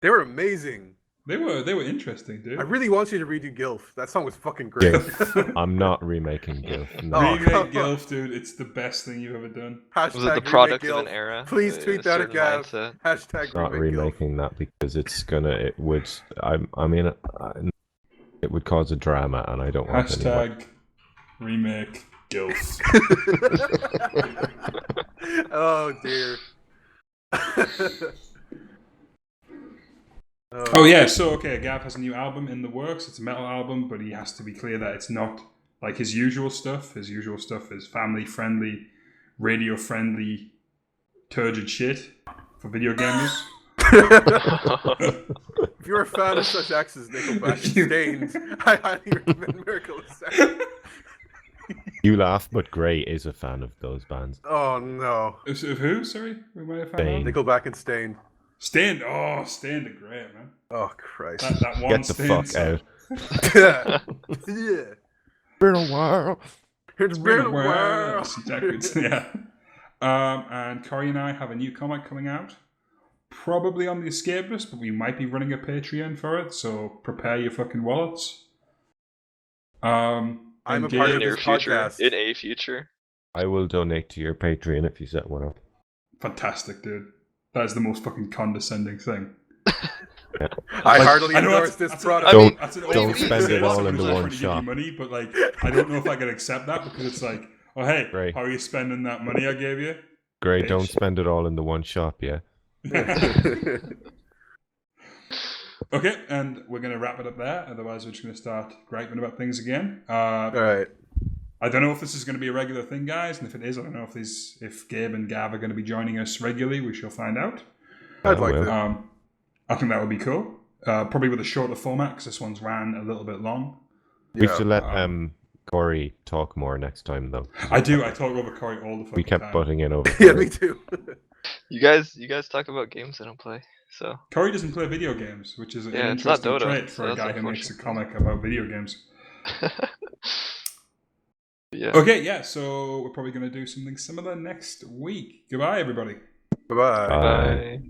they were amazing. They were interesting, dude. I really want you to redo "Gilf." That song was fucking great. GILF. I'm not remaking GILF. No. Oh, Remake come on. Gilf, dude. It's the best thing you've ever done. Hashtag Was it the remake product of Gilf. an era? Please A tweet that at certain Gav. mindset? Hashtag Not remake Gilf. remaking that because it would cause a drama, and I don't want anyone. Hashtag remake Gilf. Oh dear. Oh yeah, so okay, Gav has a new album in the works. It's a metal album, but he has to be clear that it's not like his usual stuff. His usual stuff is family friendly, radio friendly, turgid shit for video gamers. If you're a fan of such acts as Nickelback and Stained, I highly recommend Miracle of Sound. You laugh, but Gray is a fan of those bands. Oh no. Of who? Sorry, we might have found Bane. out. Nickelback and Stained. Stained. Oh, Stained are great, man. Oh Christ. That one Get the Stained fuck song. out. Yeah. Been a while. It's been a while. That's exactly it. Yeah. And Cory and I have a new comic coming out. Probably on The Escapist, but we might be running a Patreon for it, so prepare your fucking wallets. I'm a Gabe- part in of your this future. podcast. In a future. I will donate to your Patreon if you set one up. Fantastic, dude. That is the most fucking condescending thing. I Like, heartily I know endorse that's- this that's product. Don't- that's an don't awful thing to spend say it to all someone into who's one trying to give you shop. money, but like, I don't know if I can accept that because it's like, oh hey, Right. how are you spending that money I gave you? Gray, Bitch. don't spend it all in the one shop, yeah? Okay, and we're going to wrap it up there. Otherwise, we're just going to start griping about things again. All right. I don't know if this is going to be a regular thing, guys, and if it is, I don't know if Gabe and Gav are going to be joining us regularly. We shall find out. I'd like well. to. I think that would be cool. Probably with a shorter format because this one's ran a little bit long. We Yeah. should let Cory talk more next time, though. I do. I talk over Cory all the fucking We kept time. butting in over Yeah, Cory. me too. You guys talk about games I don't play. So Cory doesn't play video games, which is an Yeah, it's not interesting Dota, trait so for a that's guy who makes a unfortunate. comic about video games. yeah. Okay, yeah, so we're probably going to do something similar next week. Goodbye, everybody. Bye-bye. Bye. Bye.